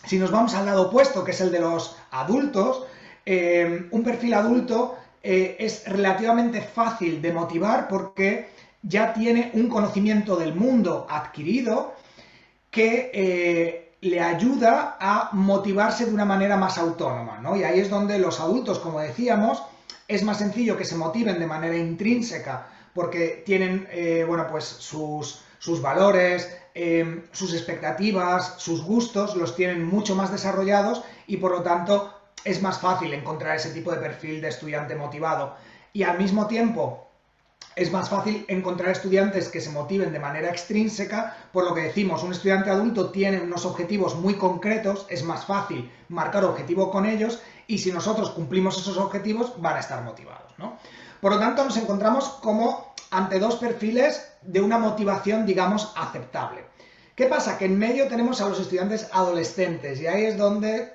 Speaker 3: Si nos vamos al lado opuesto, que es el de los adultos, un perfil adulto es relativamente fácil de motivar porque ya tiene un conocimiento del mundo adquirido que le ayuda a motivarse de una manera más autónoma, ¿no? Y ahí es donde los adultos, como decíamos, es más sencillo que se motiven de manera intrínseca porque tienen, bueno, pues sus valores, sus expectativas, sus gustos los tienen mucho más desarrollados y por lo tanto es más fácil encontrar ese tipo de perfil de estudiante motivado. Y al mismo tiempo es más fácil encontrar estudiantes que se motiven de manera extrínseca, por lo que decimos, un estudiante adulto tiene unos objetivos muy concretos, es más fácil marcar objetivo con ellos y si nosotros cumplimos esos objetivos van a estar motivados, ¿no? Por lo tanto, nos encontramos como ante dos perfiles de una motivación, digamos, aceptable. ¿Qué pasa? Que en medio tenemos a los estudiantes adolescentes y ahí es donde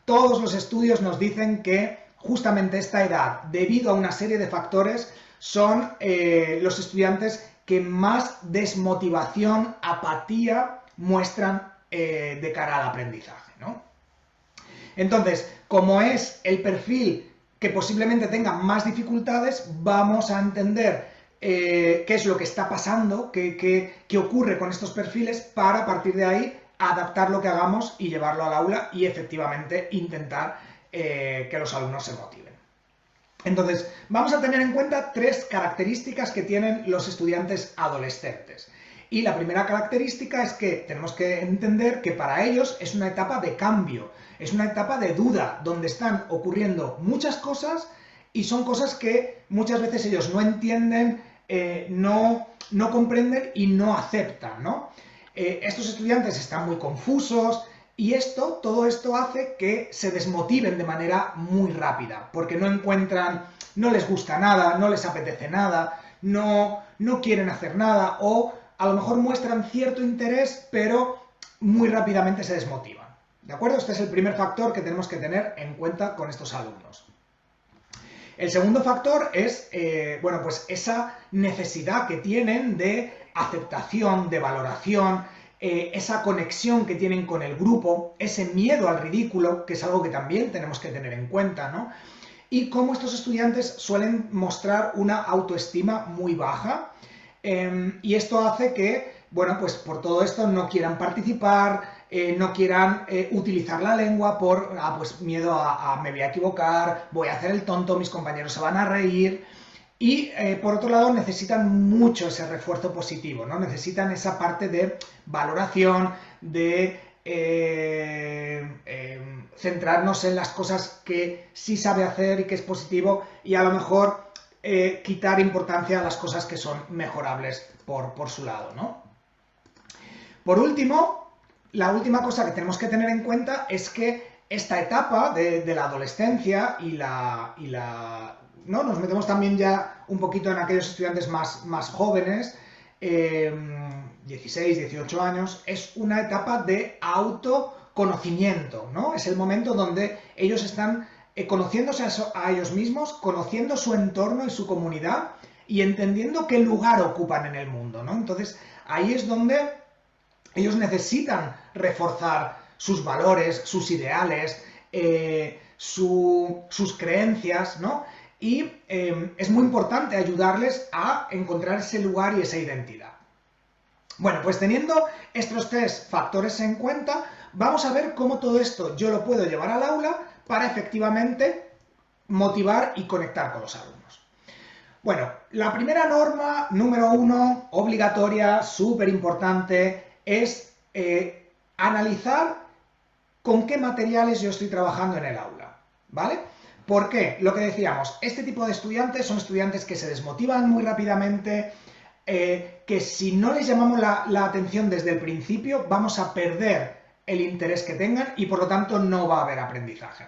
Speaker 3: todos los estudios nos dicen que justamente esta edad, debido a una serie de factores, son los estudiantes que más desmotivación, apatía muestran de cara al aprendizaje, ¿no? Entonces, como es el perfil que posiblemente tenga más dificultades, vamos a entender qué es lo que está pasando, qué ocurre con estos perfiles para a partir de ahí adaptar lo que hagamos y llevarlo al aula y efectivamente intentar que los alumnos se motiven. Entonces, vamos a tener en cuenta tres características que tienen los estudiantes adolescentes. Y la primera característica es que tenemos que entender que para ellos es una etapa de cambio, es una etapa de duda, donde están ocurriendo muchas cosas y son cosas que muchas veces ellos no entienden, no comprenden y no aceptan, ¿no? Estos estudiantes están muy confusos y todo esto hace que se desmotiven de manera muy rápida, porque no encuentran, no les gusta nada, no les apetece nada, no quieren hacer nada, o a lo mejor muestran cierto interés, pero muy rápidamente se desmotivan. ¿De acuerdo? Este es el primer factor que tenemos que tener en cuenta con estos alumnos. El segundo factor es, bueno, pues esa necesidad que tienen de aceptación, de valoración, esa conexión que tienen con el grupo, ese miedo al ridículo, que es algo que también tenemos que tener en cuenta, ¿no? Y cómo estos estudiantes suelen mostrar una autoestima muy baja, y esto hace que, bueno, pues por todo esto no quieran participar, no quieran utilizar la lengua por pues miedo a me voy a equivocar, voy a hacer el tonto, mis compañeros se van a reír. Y por otro lado necesitan mucho ese refuerzo positivo, ¿no? Necesitan esa parte de valoración, de centrarnos en las cosas que sí sabe hacer y que es positivo, y a lo mejor quitar importancia a las cosas que son mejorables por su lado, ¿no? Por último, la última cosa que tenemos que tener en cuenta es que esta etapa de la adolescencia ¿no? Nos metemos también ya un poquito en aquellos estudiantes más jóvenes, 16, 18 años, es una etapa de autoconocimiento, ¿no? Es el momento donde ellos están conociéndose a ellos mismos, conociendo su entorno y su comunidad y entendiendo qué lugar ocupan en el mundo, ¿no? Entonces, ahí es donde ellos necesitan reforzar sus valores, sus ideales, sus creencias, ¿no? Y es muy importante ayudarles a encontrar ese lugar y esa identidad. Bueno, pues teniendo estos tres factores en cuenta, vamos a ver cómo todo esto yo lo puedo llevar al aula para efectivamente motivar y conectar con los alumnos. Bueno, la primera norma, número 1, obligatoria, súper importante, es analizar con qué materiales yo estoy trabajando en el aula, ¿vale? ¿Por qué? Lo que decíamos, este tipo de estudiantes son estudiantes que se desmotivan muy rápidamente, que si no les llamamos la atención desde el principio, vamos a perder el interés que tengan y por lo tanto no va a haber aprendizaje.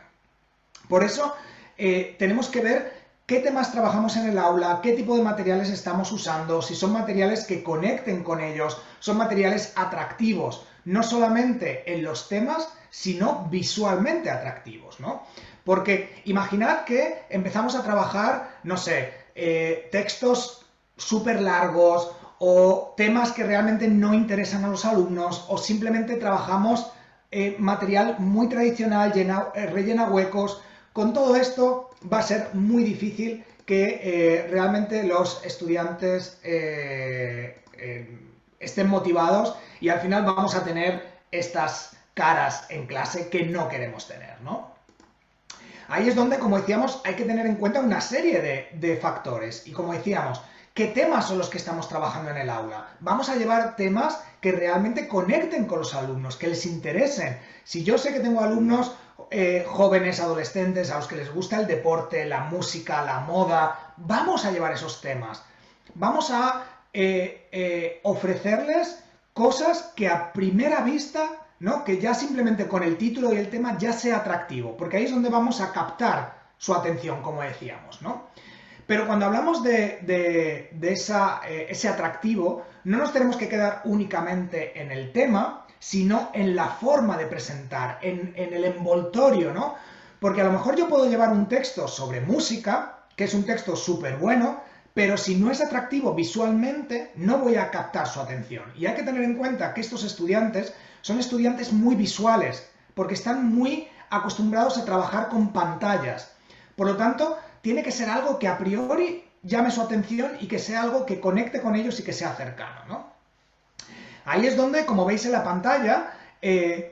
Speaker 3: Por eso tenemos que ver qué temas trabajamos en el aula, qué tipo de materiales estamos usando, si son materiales que conecten con ellos, son materiales atractivos, no solamente en los temas, sino visualmente atractivos, ¿no? Porque imaginad que empezamos a trabajar, no sé, textos súper largos o temas que realmente no interesan a los alumnos, o simplemente trabajamos material muy tradicional, rellena huecos. Con todo esto va a ser muy difícil que realmente los estudiantes estén motivados y al final vamos a tener estas caras en clase que no queremos tener, ¿no? Ahí es donde, como decíamos, hay que tener en cuenta una serie de factores. Y como decíamos, ¿qué temas son los que estamos trabajando en el aula? Vamos a llevar temas que realmente conecten con los alumnos, que les interesen. Si yo sé que tengo alumnos jóvenes, adolescentes, a los que les gusta el deporte, la música, la moda, vamos a llevar esos temas. Vamos a ofrecerles cosas que a primera vista, ¿no? Que ya simplemente con el título y el tema ya sea atractivo, porque ahí es donde vamos a captar su atención, como decíamos, ¿no? Pero cuando hablamos de ese atractivo, no nos tenemos que quedar únicamente en el tema, sino en la forma de presentar, en el envoltorio, ¿no? Porque a lo mejor yo puedo llevar un texto sobre música, que es un texto súper bueno, pero si no es atractivo visualmente, no voy a captar su atención. Y hay que tener en cuenta que estos estudiantes son estudiantes muy visuales, porque están muy acostumbrados a trabajar con pantallas. Por lo tanto, tiene que ser algo que a priori llame su atención y que sea algo que conecte con ellos y que sea cercano, ¿no? Ahí es donde, como veis en la pantalla,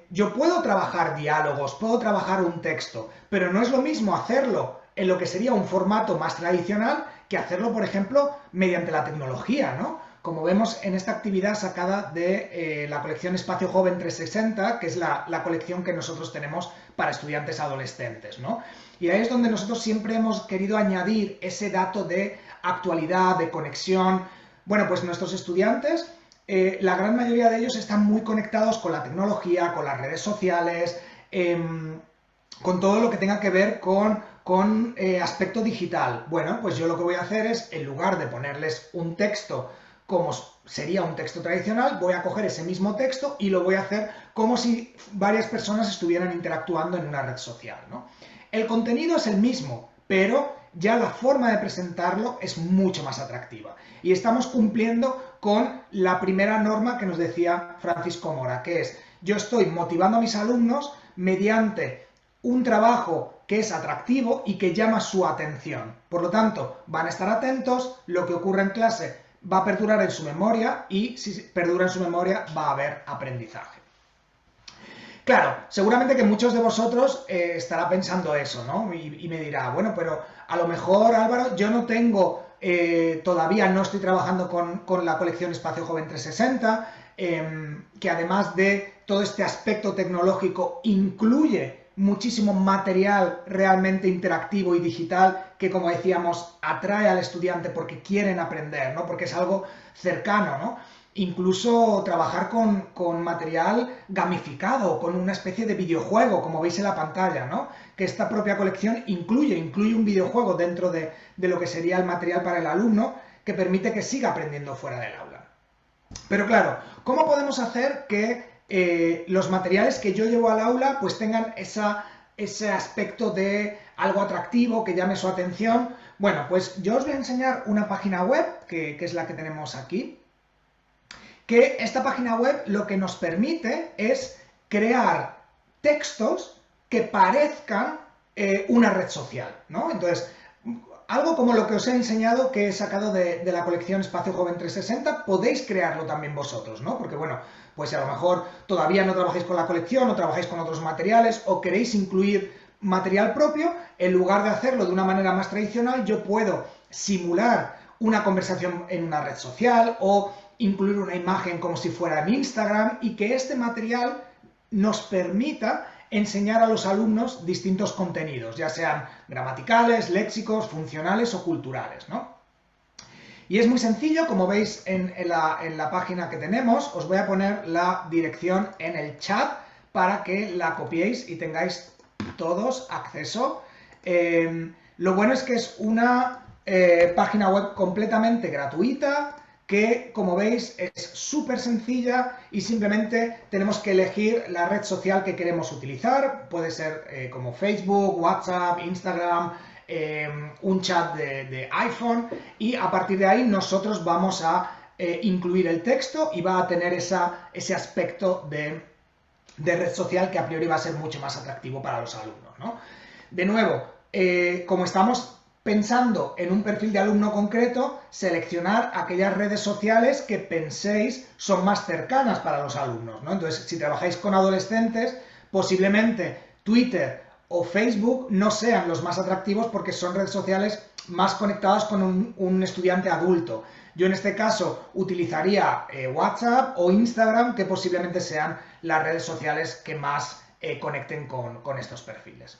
Speaker 3: yo puedo trabajar diálogos, puedo trabajar un texto, pero no es lo mismo hacerlo en lo que sería un formato más tradicional que hacerlo, por ejemplo, mediante la tecnología, ¿no? como vemos en esta actividad sacada de la colección Espacio Joven 360, que es la colección que nosotros tenemos para estudiantes adolescentes, ¿no? Y ahí es donde nosotros siempre hemos querido añadir ese dato de actualidad, de conexión. Bueno, pues nuestros estudiantes, la gran mayoría de ellos están muy conectados con la tecnología, con las redes sociales, con todo lo que tenga que ver con aspecto digital. Bueno, pues yo lo que voy a hacer es, en lugar de ponerles un texto como sería un texto tradicional, voy a coger ese mismo texto y lo voy a hacer como si varias personas estuvieran interactuando en una red social, ¿no? El contenido es el mismo, pero ya la forma de presentarlo es mucho más atractiva. Y estamos cumpliendo con la primera norma que nos decía Francisco Mora, que es, yo estoy motivando a mis alumnos mediante un trabajo que es atractivo y que llama su atención. Por lo tanto, van a estar atentos, lo que ocurre en clase va a perdurar en su memoria y si perdura en su memoria va a haber aprendizaje. Claro, seguramente que muchos de vosotros estará pensando eso, ¿no? Y me dirá, bueno, pero a lo mejor, Álvaro, yo no tengo, todavía no estoy trabajando con la colección Espacio Joven 360, que además de todo este aspecto tecnológico incluye muchísimo material realmente interactivo y digital que, como decíamos, atrae al estudiante porque quieren aprender, ¿no? Porque es algo cercano, ¿no? Incluso trabajar con material gamificado, con una especie de videojuego, como veis en la pantalla, ¿no? Que esta propia colección incluye un videojuego dentro de lo que sería el material para el alumno que permite que siga aprendiendo fuera del aula. Pero claro, ¿cómo podemos hacer que los materiales que yo llevo al aula pues tengan ese aspecto de algo atractivo, que llame su atención? Bueno, pues yo os voy a enseñar una página web, que es la que tenemos aquí, que esta página web lo que nos permite es crear textos que parezcan una red social, ¿no? Entonces, algo como lo que os he enseñado, que he sacado de la colección Espacio Joven 360, podéis crearlo también vosotros, ¿no? Porque, bueno, pues a lo mejor todavía no trabajáis con la colección o trabajáis con otros materiales o queréis incluir material propio, en lugar de hacerlo de una manera más tradicional, yo puedo simular una conversación en una red social o incluir una imagen como si fuera en Instagram y que este material nos permita enseñar a los alumnos distintos contenidos, ya sean gramaticales, léxicos, funcionales o culturales, ¿no? Y es muy sencillo, como veis en la página que tenemos, os voy a poner la dirección en el chat para que la copiéis y tengáis todos acceso. Lo bueno es que es una página web completamente gratuita, que, como veis, es súper sencilla y simplemente tenemos que elegir la red social que queremos utilizar. Puede ser como Facebook, WhatsApp, Instagram, un chat de iPhone, y a partir de ahí nosotros vamos a incluir el texto y va a tener ese aspecto de red social que a priori va a ser mucho más atractivo para los alumnos, ¿no? De nuevo, como estamos pensando en un perfil de alumno concreto, seleccionar aquellas redes sociales que penséis son más cercanas para los alumnos, ¿no? Entonces, si trabajáis con adolescentes, posiblemente Twitter o Facebook no sean los más atractivos porque son redes sociales más conectadas con un estudiante adulto. Yo en este caso utilizaría WhatsApp o Instagram, que posiblemente sean las redes sociales que más conecten con estos perfiles.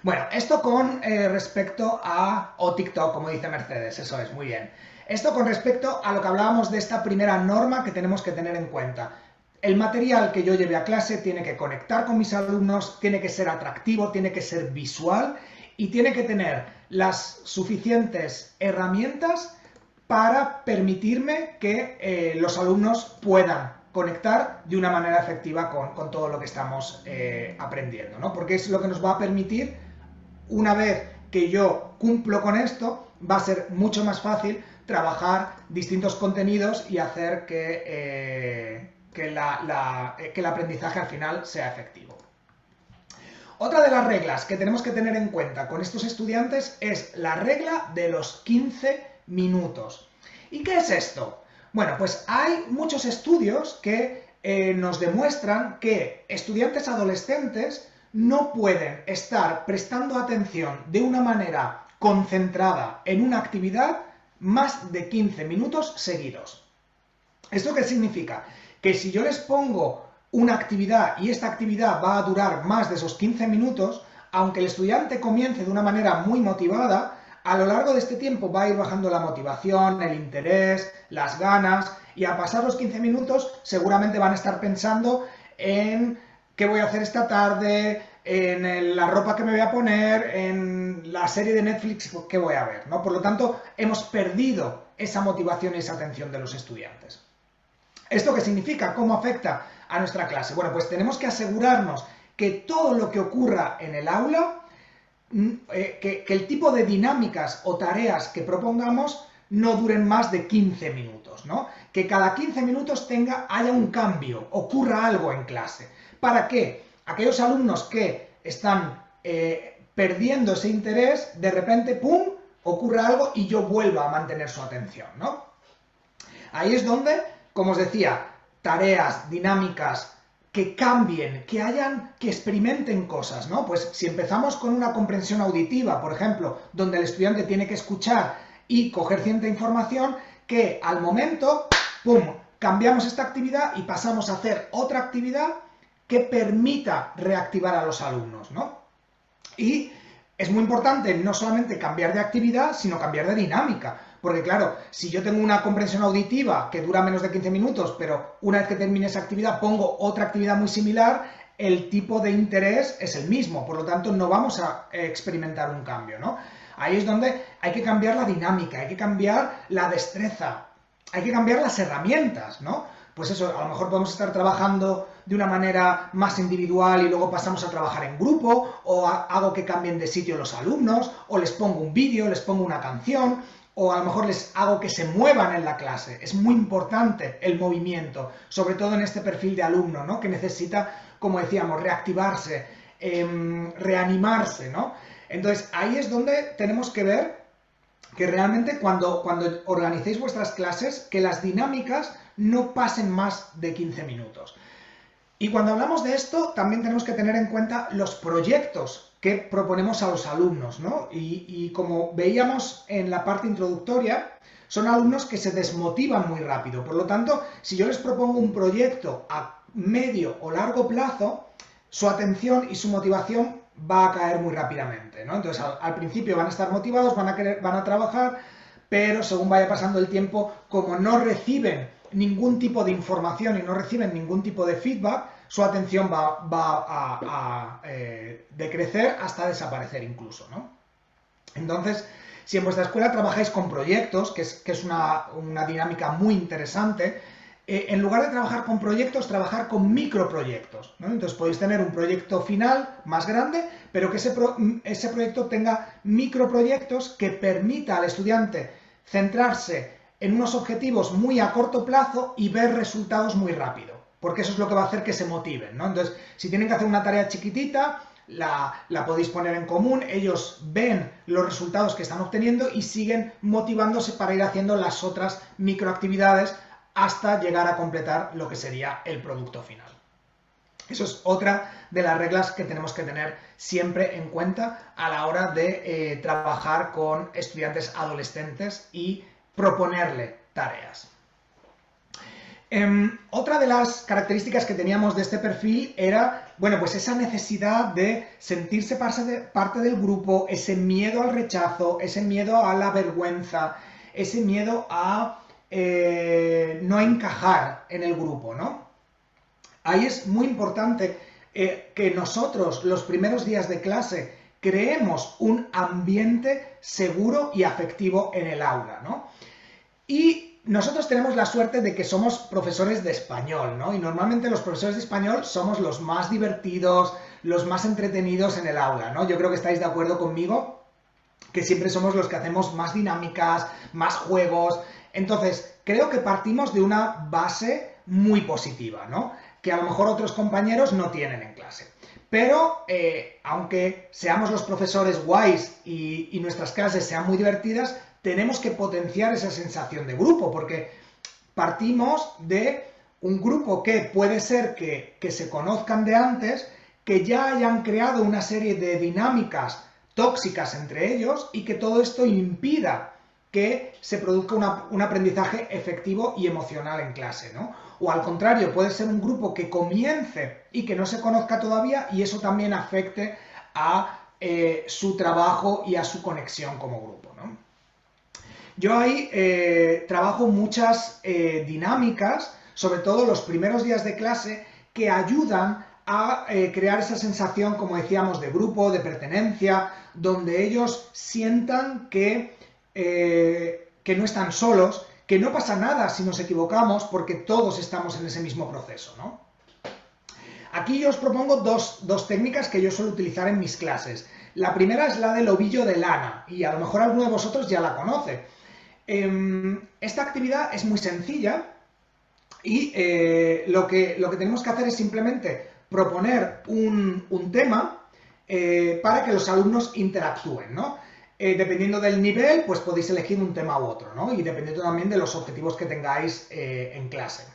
Speaker 3: Bueno, esto con respecto a... o TikTok, como dice Mercedes, eso es, muy bien. Esto con respecto a lo que hablábamos de esta primera norma que tenemos que tener en cuenta. El material que yo lleve a clase tiene que conectar con mis alumnos, tiene que ser atractivo, tiene que ser visual y tiene que tener las suficientes herramientas para permitirme que los alumnos puedan conectar de una manera efectiva con todo lo que estamos aprendiendo, ¿no? Porque es lo que nos va a permitir, una vez que yo cumplo con esto, va a ser mucho más fácil trabajar distintos contenidos y hacer que el aprendizaje al final sea efectivo. Otra de las reglas que tenemos que tener en cuenta con estos estudiantes es la regla de los 15 minutos. ¿Y qué es esto? Bueno, pues hay muchos estudios que nos demuestran que estudiantes adolescentes no pueden estar prestando atención de una manera concentrada en una actividad más de 15 minutos seguidos. ¿Esto qué significa? Que si yo les pongo una actividad y esta actividad va a durar más de esos 15 minutos, aunque el estudiante comience de una manera muy motivada, a lo largo de este tiempo va a ir bajando la motivación, el interés, las ganas, y a pasar los 15 minutos seguramente van a estar pensando en qué voy a hacer esta tarde, en la ropa que me voy a poner, en la serie de Netflix que voy a ver, ¿no? Por lo tanto, hemos perdido esa motivación y esa atención de los estudiantes. ¿Esto qué significa? ¿Cómo afecta a nuestra clase? Bueno, pues tenemos que asegurarnos que todo lo que ocurra en el aula, que el tipo de dinámicas o tareas que propongamos no duren más de 15 minutos, ¿no? Que cada 15 minutos haya un cambio, ocurra algo en clase. ¿Para qué? Aquellos alumnos que están perdiendo ese interés, de repente, ¡pum!, ocurra algo y yo vuelva a mantener su atención, ¿no? Ahí es donde, como os decía, tareas, dinámicas, que cambien, que experimenten cosas, ¿no? Pues si empezamos con una comprensión auditiva, por ejemplo, donde el estudiante tiene que escuchar y coger cierta información, que al momento, ¡pum!, cambiamos esta actividad y pasamos a hacer otra actividad que permita reactivar a los alumnos, ¿no? Y es muy importante no solamente cambiar de actividad, sino cambiar de dinámica. Porque claro, si yo tengo una comprensión auditiva que dura menos de 15 minutos, pero una vez que termine esa actividad pongo otra actividad muy similar, el tipo de interés es el mismo, por lo tanto no vamos a experimentar un cambio, ¿no? Ahí es donde hay que cambiar la dinámica, hay que cambiar la destreza, hay que cambiar las herramientas, ¿no? Pues eso, a lo mejor podemos estar trabajando de una manera más individual y luego pasamos a trabajar en grupo, o hago que cambien de sitio los alumnos, o les pongo un vídeo, les pongo una canción, o a lo mejor les hago que se muevan en la clase. Es muy importante el movimiento, sobre todo en este perfil de alumno, ¿no? Que necesita, como decíamos, reactivarse, reanimarse, ¿no? Entonces, ahí es donde tenemos que ver que realmente cuando organicéis vuestras clases, que las dinámicas no pasen más de 15 minutos. Y cuando hablamos de esto, también tenemos que tener en cuenta los proyectos que proponemos a los alumnos, ¿no? Y como veíamos en la parte introductoria, son alumnos que se desmotivan muy rápido. Por lo tanto, si yo les propongo un proyecto a medio o largo plazo, su atención y su motivación va a caer muy rápidamente, ¿no? Entonces, al principio van a estar motivados, van a trabajar, pero según vaya pasando el tiempo, como no reciben ningún tipo de información y no reciben ningún tipo de feedback, su atención va a decrecer hasta desaparecer incluso, ¿no? Entonces, si en vuestra escuela trabajáis con proyectos, que es una dinámica muy interesante, en lugar de trabajar con proyectos, trabajar con microproyectos, ¿no? Entonces podéis tener un proyecto final más grande, pero que ese proyecto tenga microproyectos que permita al estudiante centrarse en unos objetivos muy a corto plazo y ver resultados muy rápido, porque eso es lo que va a hacer que se motiven, ¿no? Entonces, si tienen que hacer una tarea chiquitita, la podéis poner en común, ellos ven los resultados que están obteniendo y siguen motivándose para ir haciendo las otras microactividades hasta llegar a completar lo que sería el producto final. Eso es otra de las reglas que tenemos que tener siempre en cuenta a la hora de trabajar con estudiantes adolescentes y proponerle tareas. Otra de las características que teníamos de este perfil era, bueno, pues esa necesidad de sentirse parte del grupo, ese miedo al rechazo, ese miedo a la vergüenza, ese miedo a no encajar en el grupo, ¿no? Ahí es muy importante que nosotros, los primeros días de clase, creemos un ambiente seguro y afectivo en el aula, ¿no? Y nosotros tenemos la suerte de que somos profesores de español, ¿no? Y normalmente los profesores de español somos los más divertidos, los más entretenidos en el aula, ¿no? Yo creo que estáis de acuerdo conmigo, que siempre somos los que hacemos más dinámicas, más juegos. Entonces, creo que partimos de una base muy positiva, ¿no? Que a lo mejor otros compañeros no tienen en clase. Pero, aunque seamos los profesores guays y nuestras clases sean muy divertidas, tenemos que potenciar esa sensación de grupo, porque partimos de un grupo que puede ser que se conozcan de antes, que ya hayan creado una serie de dinámicas tóxicas entre ellos y que todo esto impida que se produzca un aprendizaje efectivo y emocional en clase, ¿no? O al contrario, puede ser un grupo que comience y que no se conozca todavía y eso también afecte a su trabajo y a su conexión como grupo, ¿no? Yo ahí trabajo muchas dinámicas, sobre todo los primeros días de clase, que ayudan a crear esa sensación, como decíamos, de grupo, de pertenencia, donde ellos sientan que no están solos, que no pasa nada si nos equivocamos, porque todos estamos en ese mismo proceso, ¿no? Aquí yo os propongo dos técnicas que yo suelo utilizar en mis clases. La primera es la del ovillo de lana, y a lo mejor alguno de vosotros ya la conoce. Esta actividad es muy sencilla y lo que tenemos que hacer es simplemente proponer un tema para que los alumnos interactúen, ¿no? Dependiendo del nivel, pues podéis elegir un tema u otro, ¿no? Y dependiendo también de los objetivos que tengáis en clase.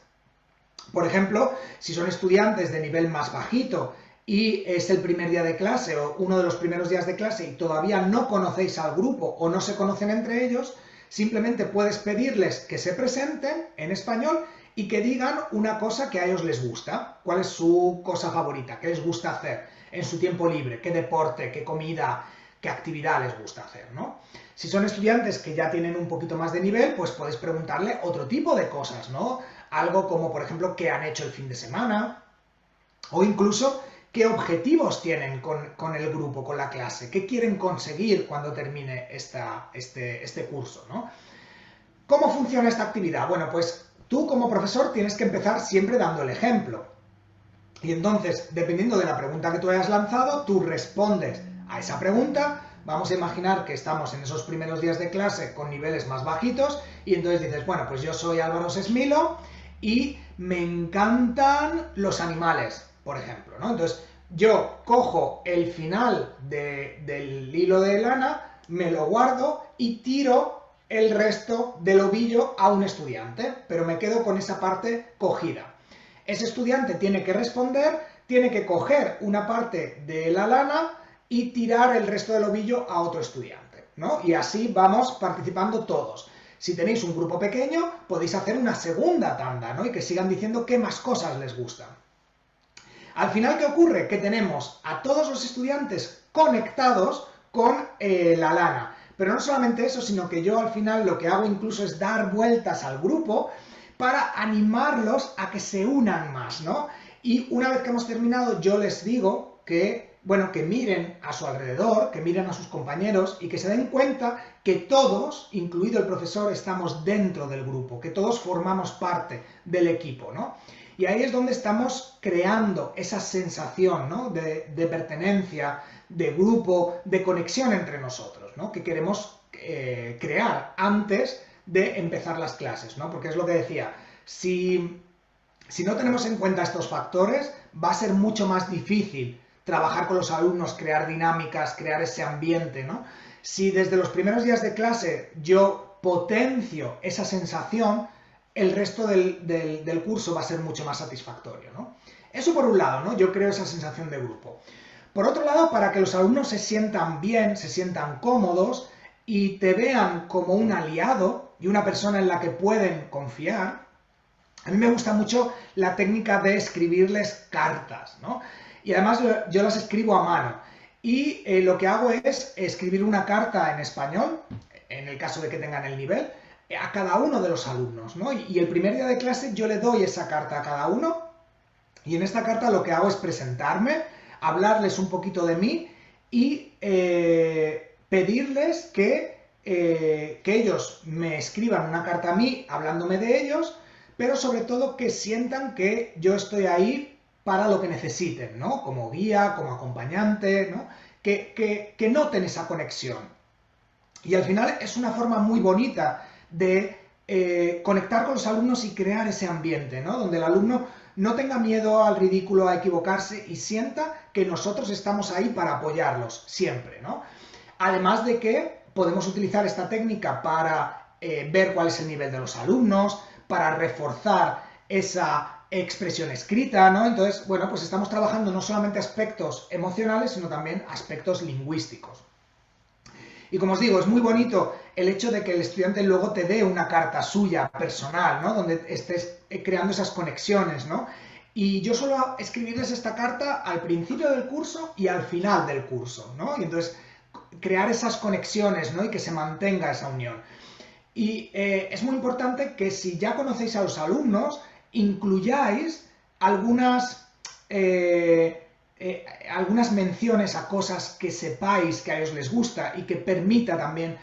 Speaker 3: Por ejemplo, si son estudiantes de nivel más bajito y es el primer día de clase o uno de los primeros días de clase y todavía no conocéis al grupo o no se conocen entre ellos, simplemente puedes pedirles que se presenten en español y que digan una cosa que a ellos les gusta. ¿Cuál es su cosa favorita? ¿Qué les gusta hacer en su tiempo libre? ¿Qué deporte? ¿Qué comida? ¿Qué actividad les gusta hacer? ¿No? Si son estudiantes que ya tienen un poquito más de nivel, pues podéis preguntarle otro tipo de cosas, ¿no? Algo como, por ejemplo, qué han hecho el fin de semana o incluso qué objetivos tienen con el grupo, con la clase, qué quieren conseguir cuando termine este curso, ¿no? ¿Cómo funciona esta actividad? Bueno, pues tú como profesor tienes que empezar siempre dando el ejemplo. Y entonces, dependiendo de la pregunta que tú hayas lanzado, tú respondes a esa pregunta. Vamos a imaginar que estamos en esos primeros días de clase con niveles más bajitos y entonces dices, bueno, pues yo soy Álvaro Sesmilo y me encantan los animales, por ejemplo, ¿no? Entonces, yo cojo el final del hilo de lana, me lo guardo y tiro el resto del ovillo a un estudiante, pero me quedo con esa parte cogida. Ese estudiante tiene que responder, tiene que coger una parte de la lana y tirar el resto del ovillo a otro estudiante, ¿no? Y así vamos participando todos. Si tenéis un grupo pequeño, podéis hacer una segunda tanda, ¿no? Y que sigan diciendo qué más cosas les gustan. Al final, ¿qué ocurre? Que tenemos a todos los estudiantes conectados con la lana. Pero no solamente eso, sino que yo al final lo que hago incluso es dar vueltas al grupo para animarlos a que se unan más, ¿no? Y una vez que hemos terminado, yo les digo que, bueno, que miren a su alrededor, que miren a sus compañeros y que se den cuenta que todos, incluido el profesor, estamos dentro del grupo, que todos formamos parte del equipo, ¿no? Y ahí es donde estamos creando esa sensación, ¿no? de pertenencia, de grupo, de conexión entre nosotros, ¿no? Que queremos crear antes de empezar las clases, ¿no? Porque es lo que decía, si no tenemos en cuenta estos factores, va a ser mucho más difícil trabajar con los alumnos, crear dinámicas, crear ese ambiente, ¿no? Si desde los primeros días de clase yo potencio esa sensación, el resto del curso va a ser mucho más satisfactorio, ¿no? Eso por un lado, ¿no? Yo creo esa sensación de grupo. Por otro lado, para que los alumnos se sientan bien, se sientan cómodos y te vean como un aliado y una persona en la que pueden confiar, a mí me gusta mucho la técnica de escribirles cartas, ¿no? Y además yo las escribo a mano. Y lo que hago es escribir una carta en español, en el caso de que tengan el nivel, a cada uno de los alumnos, ¿no? Y el primer día de clase yo le doy esa carta a cada uno y en esta carta lo que hago es presentarme, hablarles un poquito de mí y pedirles que ellos me escriban una carta a mí hablándome de ellos, pero sobre todo que sientan que yo estoy ahí para lo que necesiten, ¿no? Como guía, como acompañante, ¿no? Que noten esa conexión. Y al final es una forma muy bonita de conectar con los alumnos y crear ese ambiente, ¿no? Donde el alumno no tenga miedo al ridículo, a equivocarse y sienta que nosotros estamos ahí para apoyarlos siempre, ¿no? Además de que podemos utilizar esta técnica para ver cuál es el nivel de los alumnos, para reforzar esa expresión escrita, ¿no? Entonces, bueno, pues estamos trabajando no solamente aspectos emocionales, sino también aspectos lingüísticos. Y como os digo, es muy bonito el hecho de que el estudiante luego te dé una carta suya, personal, ¿no? Donde estés creando esas conexiones, ¿no? Y yo suelo escribirles esta carta al principio del curso y al final del curso, ¿no? Y entonces crear esas conexiones, ¿no? Y que se mantenga esa unión. Y es muy importante que si ya conocéis a los alumnos, incluyáis algunas, algunas menciones a cosas que sepáis que a ellos les gusta y que permita también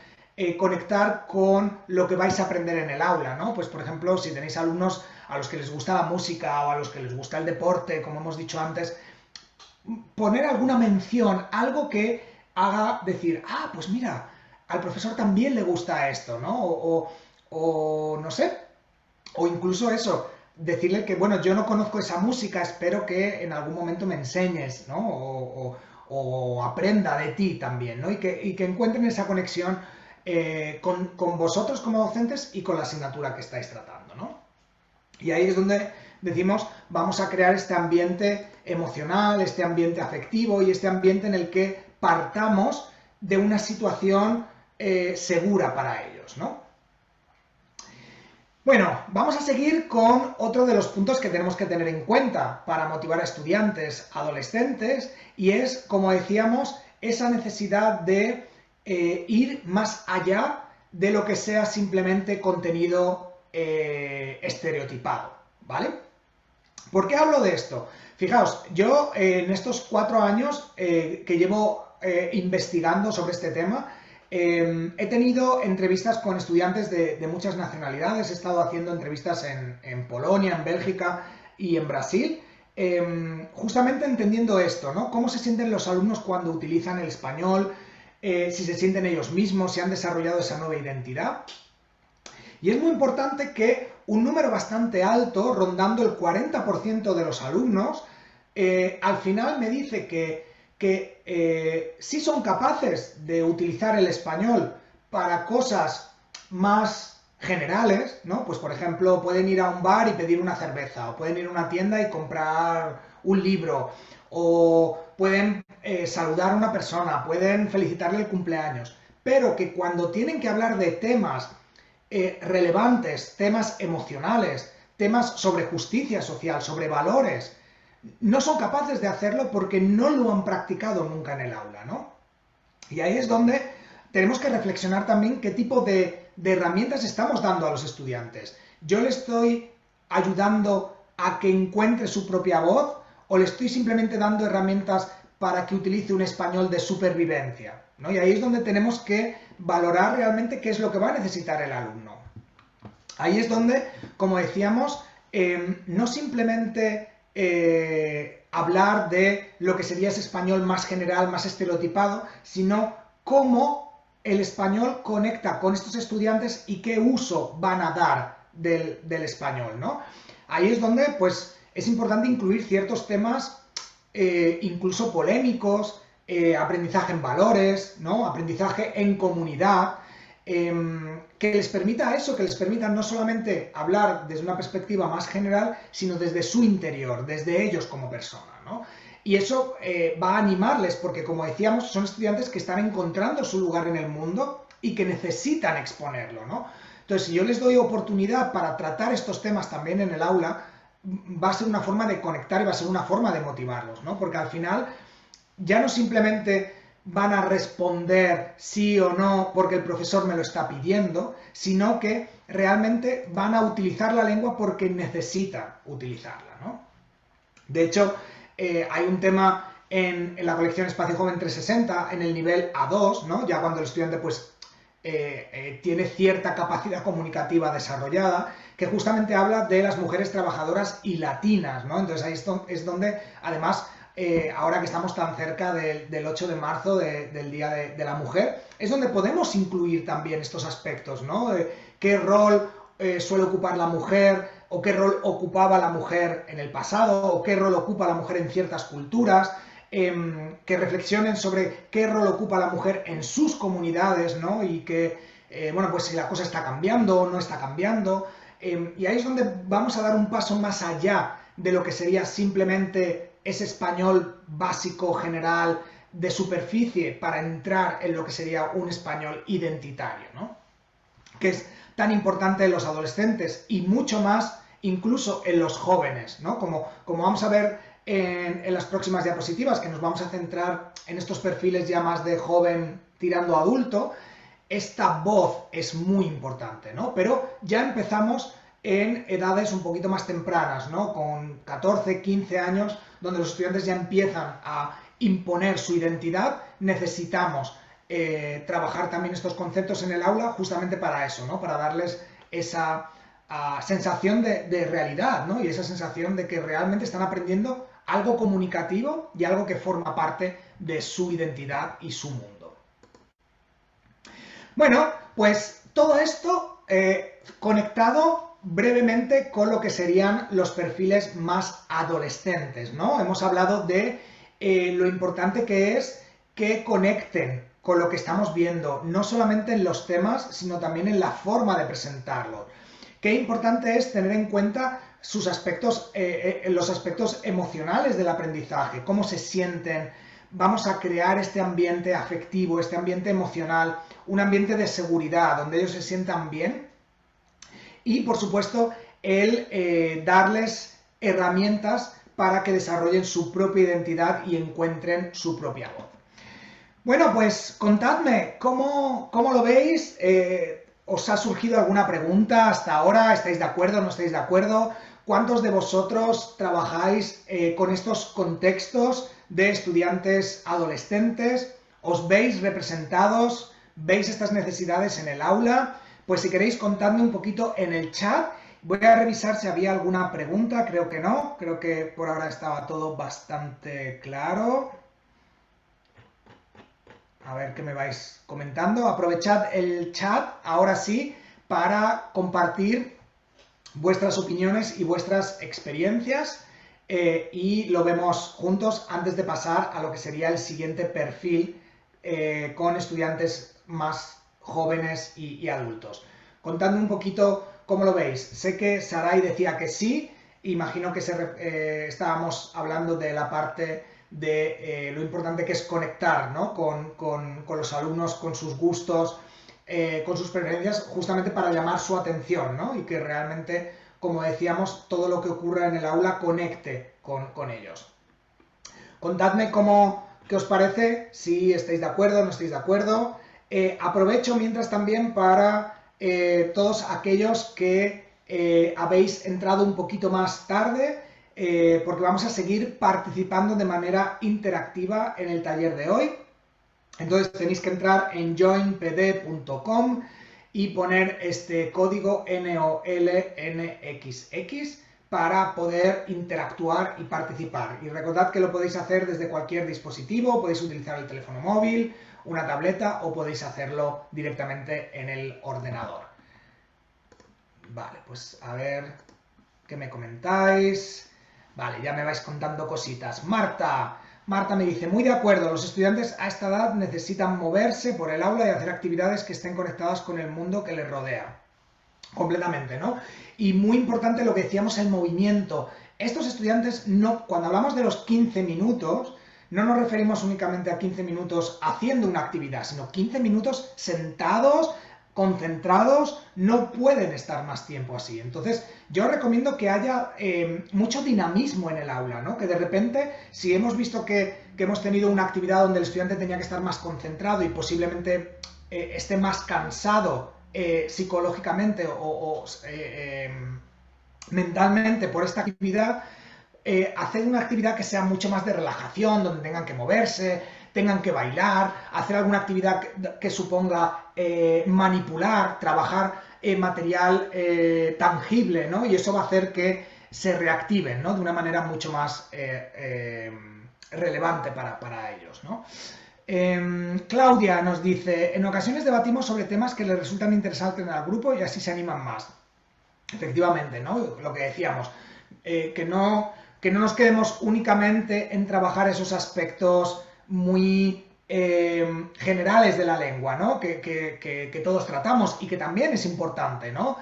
Speaker 3: conectar con lo que vais a aprender en el aula, ¿no? Pues por ejemplo, si tenéis alumnos a los que les gusta la música o a los que les gusta el deporte, como hemos dicho antes, poner alguna mención, algo que haga decir, ah, pues mira, al profesor también le gusta esto, ¿no? O no sé, o incluso eso, decirle que, bueno, yo no conozco esa música, espero que en algún momento me enseñes, ¿no? O aprenda de ti también, ¿no? Y que encuentren esa conexión con vosotros como docentes y con la asignatura que estáis tratando, ¿no? Y ahí es donde decimos, vamos a crear este ambiente emocional, este ambiente afectivo y este ambiente en el que partamos de una situación segura para ellos, ¿no? Bueno, vamos a seguir con otro de los puntos que tenemos que tener en cuenta para motivar a estudiantes adolescentes y es, como decíamos, esa necesidad de ir más allá de lo que sea simplemente contenido estereotipado, ¿vale? ¿Por qué hablo de esto? Fijaos, yo en estos 4 años que llevo investigando sobre este tema, he tenido entrevistas con estudiantes de muchas nacionalidades, he estado haciendo entrevistas en Polonia, en Bélgica y en Brasil, justamente entendiendo esto, ¿no? Cómo se sienten los alumnos cuando utilizan el español, si se sienten ellos mismos, si han desarrollado esa nueva identidad. Y es muy importante que un número bastante alto, rondando el 40% de los alumnos, al final me dice que sí son capaces de utilizar el español para cosas más generales, ¿no? Pues por ejemplo, pueden ir a un bar y pedir una cerveza, o pueden ir a una tienda y comprar un libro, o pueden saludar a una persona, pueden felicitarle el cumpleaños, pero que cuando tienen que hablar de temas relevantes, temas emocionales, temas sobre justicia social, sobre valores, no son capaces de hacerlo porque no lo han practicado nunca en el aula, ¿no? Y ahí es donde tenemos que reflexionar también qué tipo de herramientas estamos dando a los estudiantes. ¿Yo le estoy ayudando a que encuentre su propia voz o le estoy simplemente dando herramientas para que utilice un español de supervivencia, ¿no? Y ahí es donde tenemos que valorar realmente qué es lo que va a necesitar el alumno. Ahí es donde, como decíamos, no simplemente hablar de lo que sería ese español más general, más estereotipado, sino cómo el español conecta con estos estudiantes y qué uso van a dar del español, ¿no? Ahí es donde, pues, es importante incluir ciertos temas incluso polémicos, aprendizaje en valores, ¿no? Aprendizaje en comunidad, que les permita eso, que les permita no solamente hablar desde una perspectiva más general, sino desde su interior, desde ellos como persona, ¿no? Y eso va a animarles porque, como decíamos, son estudiantes que están encontrando su lugar en el mundo y que necesitan exponerlo, ¿no? Entonces, si yo les doy oportunidad para tratar estos temas también en el aula, va a ser una forma de conectar y va a ser una forma de motivarlos, ¿no? Porque al final ya no simplemente van a responder sí o no porque el profesor me lo está pidiendo, sino que realmente van a utilizar la lengua porque necesitan utilizarla, ¿no? De hecho, hay un tema en la colección Espacio Joven 360, en el nivel A2, ¿no? Ya cuando el estudiante pues tiene cierta capacidad comunicativa desarrollada, que justamente habla de las mujeres trabajadoras y latinas, ¿no? Entonces ahí es donde, además, ahora que estamos tan cerca del 8 de marzo, del Día de la Mujer, es donde podemos incluir también estos aspectos, ¿no? ¿Qué rol suele ocupar la mujer? ¿O qué rol ocupaba la mujer en el pasado? ¿O qué rol ocupa la mujer en ciertas culturas? Que reflexionen sobre qué rol ocupa la mujer en sus comunidades, ¿no? Y que, bueno, pues si la cosa está cambiando o no está cambiando. Y ahí es donde vamos a dar un paso más allá de lo que sería simplemente ese español básico, general, de superficie para entrar en lo que sería un español identitario, ¿no? Que es tan importante en los adolescentes y mucho más incluso en los jóvenes, ¿no? Como vamos a ver en las próximas diapositivas, que nos vamos a centrar en estos perfiles ya más de joven tirando a adulto, esta voz es muy importante, ¿no? Pero ya empezamos en edades un poquito más tempranas, ¿no? Con 14, 15 años, donde los estudiantes ya empiezan a imponer su identidad, necesitamos trabajar también estos conceptos en el aula justamente para eso, ¿no? Para darles esa sensación de realidad, ¿no? Y esa sensación de que realmente están aprendiendo algo comunicativo y algo que forma parte de su identidad y su mundo. Bueno, pues todo esto conectado brevemente con lo que serían los perfiles más adolescentes, ¿no? Hemos hablado de lo importante que es que conecten con lo que estamos viendo, no solamente en los temas, sino también en la forma de presentarlo. Qué importante es tener en cuenta sus aspectos, los aspectos emocionales del aprendizaje, cómo se sienten. Vamos a crear este ambiente afectivo, este ambiente emocional, un ambiente de seguridad, donde ellos se sientan bien. Y, por supuesto, el darles herramientas para que desarrollen su propia identidad y encuentren su propia voz. Bueno, pues contadme, ¿cómo lo veis? ¿Os ha surgido alguna pregunta hasta ahora? ¿Estáis de acuerdo? ¿No estáis de acuerdo? ¿Cuántos de vosotros trabajáis con estos contextos de estudiantes adolescentes? ¿Os veis representados? ¿Veis estas necesidades en el aula? Pues si queréis contadme un poquito en el chat. Voy a revisar si había alguna pregunta, creo que no. Creo que por ahora estaba todo bastante claro. A ver qué me vais comentando. Aprovechad el chat, ahora sí, para compartir vuestras opiniones y vuestras experiencias y lo vemos juntos antes de pasar a lo que sería el siguiente perfil con estudiantes más jóvenes y adultos. Contadme un poquito cómo lo veis. Sé que Sarai decía que sí, imagino que estábamos hablando de la parte de lo importante que es conectar, ¿no? con los alumnos, con sus gustos, con sus preferencias, justamente para llamar su atención, ¿no? Y que realmente, como decíamos, todo lo que ocurra en el aula conecte con ellos. Contadme qué os parece, si estáis de acuerdo o no estáis de acuerdo. Aprovecho mientras también para todos aquellos que habéis entrado un poquito más tarde, porque vamos a seguir participando de manera interactiva en el taller de hoy. Entonces tenéis que entrar en joinpd.com y poner este código NOLNXX para poder interactuar y participar. Y recordad que lo podéis hacer desde cualquier dispositivo, podéis utilizar el teléfono móvil, una tableta o podéis hacerlo directamente en el ordenador. Vale, pues a ver qué me comentáis. Vale, ya me vais contando cositas. Marta me dice, muy de acuerdo, los estudiantes a esta edad necesitan moverse por el aula y hacer actividades que estén conectadas con el mundo que les rodea. Completamente, ¿no? Y muy importante lo que decíamos, el movimiento. Estos estudiantes, cuando hablamos de los 15 minutos, no nos referimos únicamente a 15 minutos haciendo una actividad, sino 15 minutos sentados, concentrados, no pueden estar más tiempo así. Entonces, yo recomiendo que haya mucho dinamismo en el aula, ¿no? Que de repente, si hemos visto que hemos tenido una actividad donde el estudiante tenía que estar más concentrado y posiblemente esté más cansado psicológicamente o mentalmente por esta actividad, hacer una actividad que sea mucho más de relajación, donde tengan que moverse, tengan que bailar, hacer alguna actividad que suponga manipular, trabajar material tangible, ¿no? Y eso va a hacer que se reactiven, ¿no? De una manera mucho más relevante para ellos, ¿no? Claudia nos dice, en ocasiones debatimos sobre temas que les resultan interesantes al grupo y así se animan más. Efectivamente, ¿no? Lo que decíamos, que no nos quedemos únicamente en trabajar esos aspectos muy generales de la lengua, ¿no? Que todos tratamos y que también es importante, ¿no?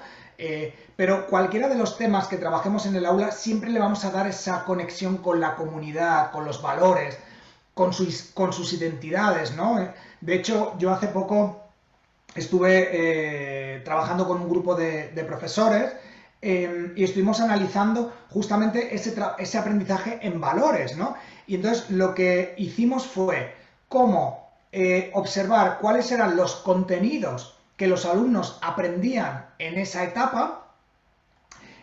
Speaker 3: Pero cualquiera de los temas que trabajemos en el aula siempre le vamos a dar esa conexión con la comunidad, con los valores, con sus identidades, ¿no? De hecho, yo hace poco estuve trabajando con un grupo de profesores y estuvimos analizando justamente ese aprendizaje en valores, ¿no? Y entonces lo que hicimos fue cómo observar cuáles eran los contenidos que los alumnos aprendían en esa etapa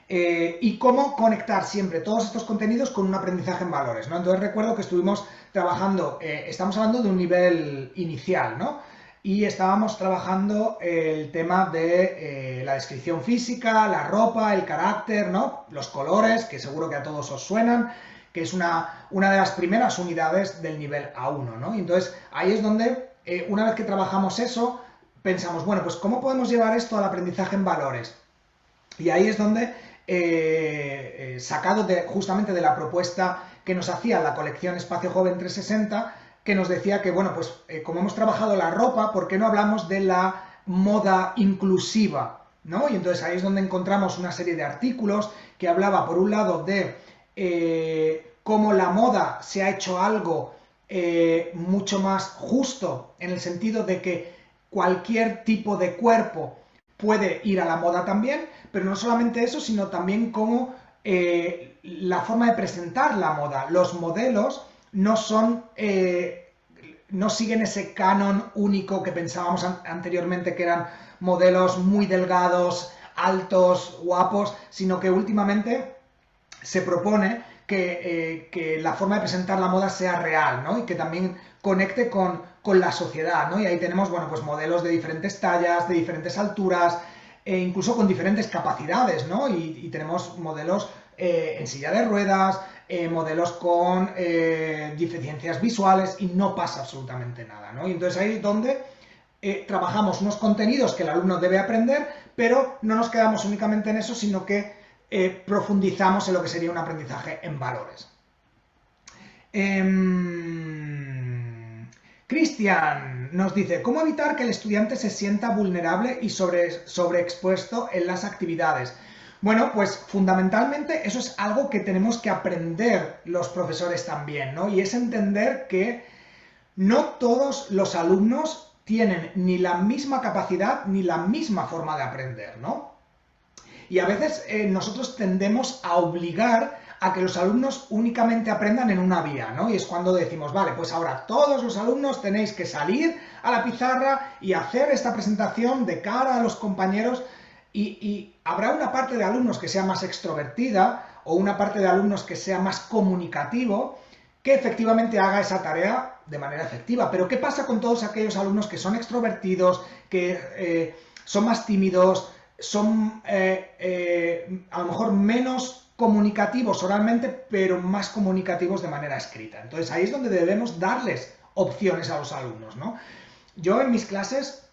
Speaker 3: y cómo conectar siempre todos estos contenidos con un aprendizaje en valores, ¿no? Entonces recuerdo que estuvimos trabajando, estamos hablando de un nivel inicial, ¿no? Y estábamos trabajando el tema de la descripción física, la ropa, el carácter, ¿no? Los colores, que seguro que a todos os suenan, que es una de las primeras unidades del nivel A1, ¿no? Y entonces ahí es donde, una vez que trabajamos eso, pensamos, bueno, pues ¿cómo podemos llevar esto al aprendizaje en valores? Y ahí es donde, sacado justamente de la propuesta que nos hacía la colección Espacio Joven 360, que nos decía que, bueno, pues como hemos trabajado la ropa, ¿por qué no hablamos de la moda inclusiva? ¿No? Y entonces ahí es donde encontramos una serie de artículos que hablaba, por un lado, de cómo la moda se ha hecho algo mucho más justo, en el sentido de que cualquier tipo de cuerpo puede ir a la moda también, pero no solamente eso, sino también cómo la forma de presentar la moda, los modelos no son, no siguen ese canon único que pensábamos anteriormente, que eran modelos muy delgados, altos, guapos, sino que últimamente se propone que la forma de presentar la moda sea real, ¿no? Y que también conecte con la sociedad, ¿no? Y ahí tenemos, bueno, pues modelos de diferentes tallas, de diferentes alturas, e incluso con diferentes capacidades, ¿no? Y tenemos modelos en silla de ruedas, modelos con deficiencias visuales, y no pasa absolutamente nada, ¿no? Y entonces ahí es donde trabajamos unos contenidos que el alumno debe aprender, pero no nos quedamos únicamente en eso, sino que profundizamos en lo que sería un aprendizaje en valores. Cristian nos dice, ¿cómo evitar que el estudiante se sienta vulnerable y sobreexpuesto en las actividades? Bueno, pues fundamentalmente eso es algo que tenemos que aprender los profesores también, ¿no? Y es entender que no todos los alumnos tienen ni la misma capacidad ni la misma forma de aprender, ¿no? Y a veces nosotros tendemos a obligar a que los alumnos únicamente aprendan en una vía, ¿no? Y es cuando decimos, vale, pues ahora todos los alumnos tenéis que salir a la pizarra y hacer esta presentación de cara a los compañeros, y habrá una parte de alumnos que sea más extrovertida o una parte de alumnos que sea más comunicativo, que efectivamente haga esa tarea de manera efectiva. Pero ¿qué pasa con todos aquellos alumnos que son extrovertidos, que son más tímidos, son a lo mejor menos comunicativos oralmente, pero más comunicativos de manera escrita? Entonces ahí es donde debemos darles opciones a los alumnos, ¿no? Yo en mis clases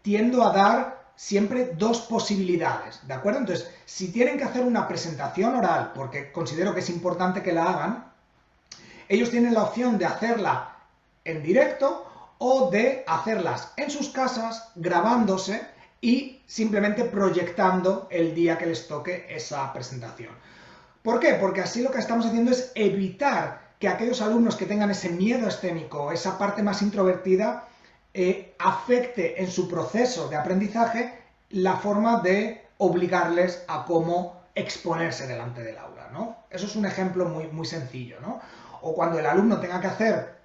Speaker 3: tiendo a dar siempre dos posibilidades, ¿de acuerdo? Entonces, si tienen que hacer una presentación oral, porque considero que es importante que la hagan, ellos tienen la opción de hacerla en directo o de hacerlas en sus casas, grabándose y simplemente proyectando el día que les toque esa presentación. ¿Por qué? Porque así lo que estamos haciendo es evitar que aquellos alumnos que tengan ese miedo escénico, esa parte más introvertida, afecte en su proceso de aprendizaje la forma de obligarles a cómo exponerse delante del aula, ¿no? Eso es un ejemplo muy, muy sencillo, ¿no? O cuando el alumno tenga que hacer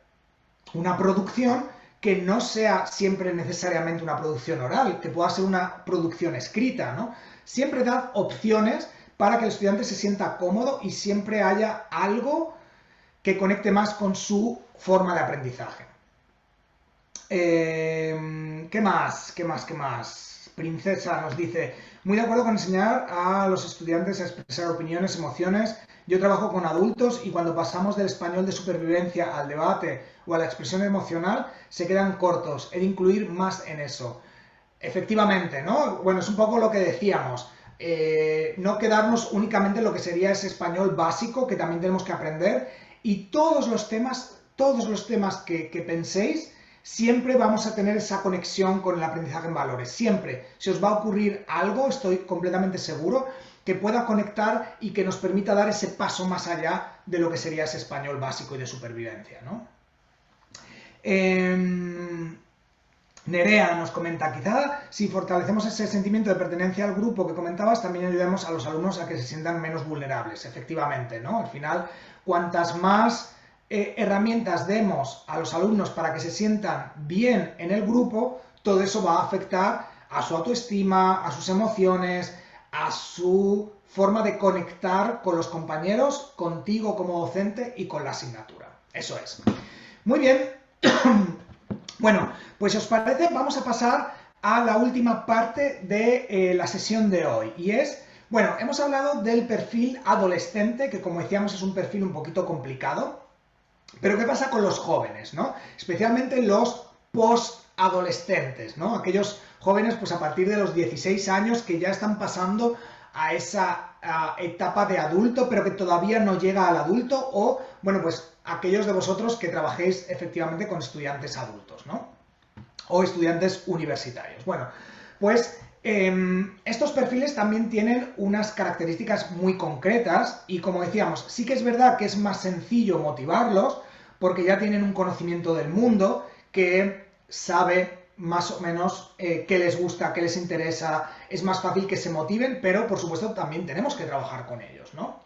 Speaker 3: una producción, que no sea siempre necesariamente una producción oral, que pueda ser una producción escrita, ¿no? Siempre dad opciones para que el estudiante se sienta cómodo y siempre haya algo que conecte más con su forma de aprendizaje. ¿Qué más? ¿Qué más? ¿Qué más? Princesa nos dice, muy de acuerdo con enseñar a los estudiantes a expresar opiniones, emociones. Yo trabajo con adultos y cuando pasamos del español de supervivencia al debate o a la expresión emocional, se quedan cortos. He de incluir más en eso. Efectivamente, ¿no? Bueno, es un poco lo que decíamos. No quedarnos únicamente en lo que sería ese español básico, que también tenemos que aprender. Y todos los temas que penséis, siempre vamos a tener esa conexión con el aprendizaje en valores. Siempre se os va a ocurrir algo, estoy completamente seguro, que pueda conectar y que nos permita dar ese paso más allá de lo que sería ese español básico y de supervivencia, ¿no? Nerea nos comenta, quizá si fortalecemos ese sentimiento de pertenencia al grupo que comentabas, también ayudemos a los alumnos a que se sientan menos vulnerables, efectivamente, ¿no? Al final, cuantas más herramientas demos a los alumnos para que se sientan bien en el grupo, todo eso va a afectar a su autoestima, a sus emociones, a su forma de conectar con los compañeros, contigo como docente y con la asignatura. Eso es. Muy bien. Bueno, pues si os parece, vamos a pasar a la última parte de la sesión de hoy. Y es, bueno, hemos hablado del perfil adolescente, que como decíamos es un perfil un poquito complicado. Pero ¿qué pasa con los jóvenes, ¿no? Especialmente los post-adolescentes, ¿no? Aquellos jóvenes, pues a partir de los 16 años que ya están pasando a esa etapa de adulto, pero que todavía no llega al adulto, o, bueno, pues aquellos de vosotros que trabajéis efectivamente con estudiantes adultos, ¿no? O estudiantes universitarios. Bueno, pues estos perfiles también tienen unas características muy concretas y, como decíamos, sí que es verdad que es más sencillo motivarlos porque ya tienen un conocimiento del mundo, que sabe más o menos qué les gusta, qué les interesa, es más fácil que se motiven, pero por supuesto también tenemos que trabajar con ellos, ¿no?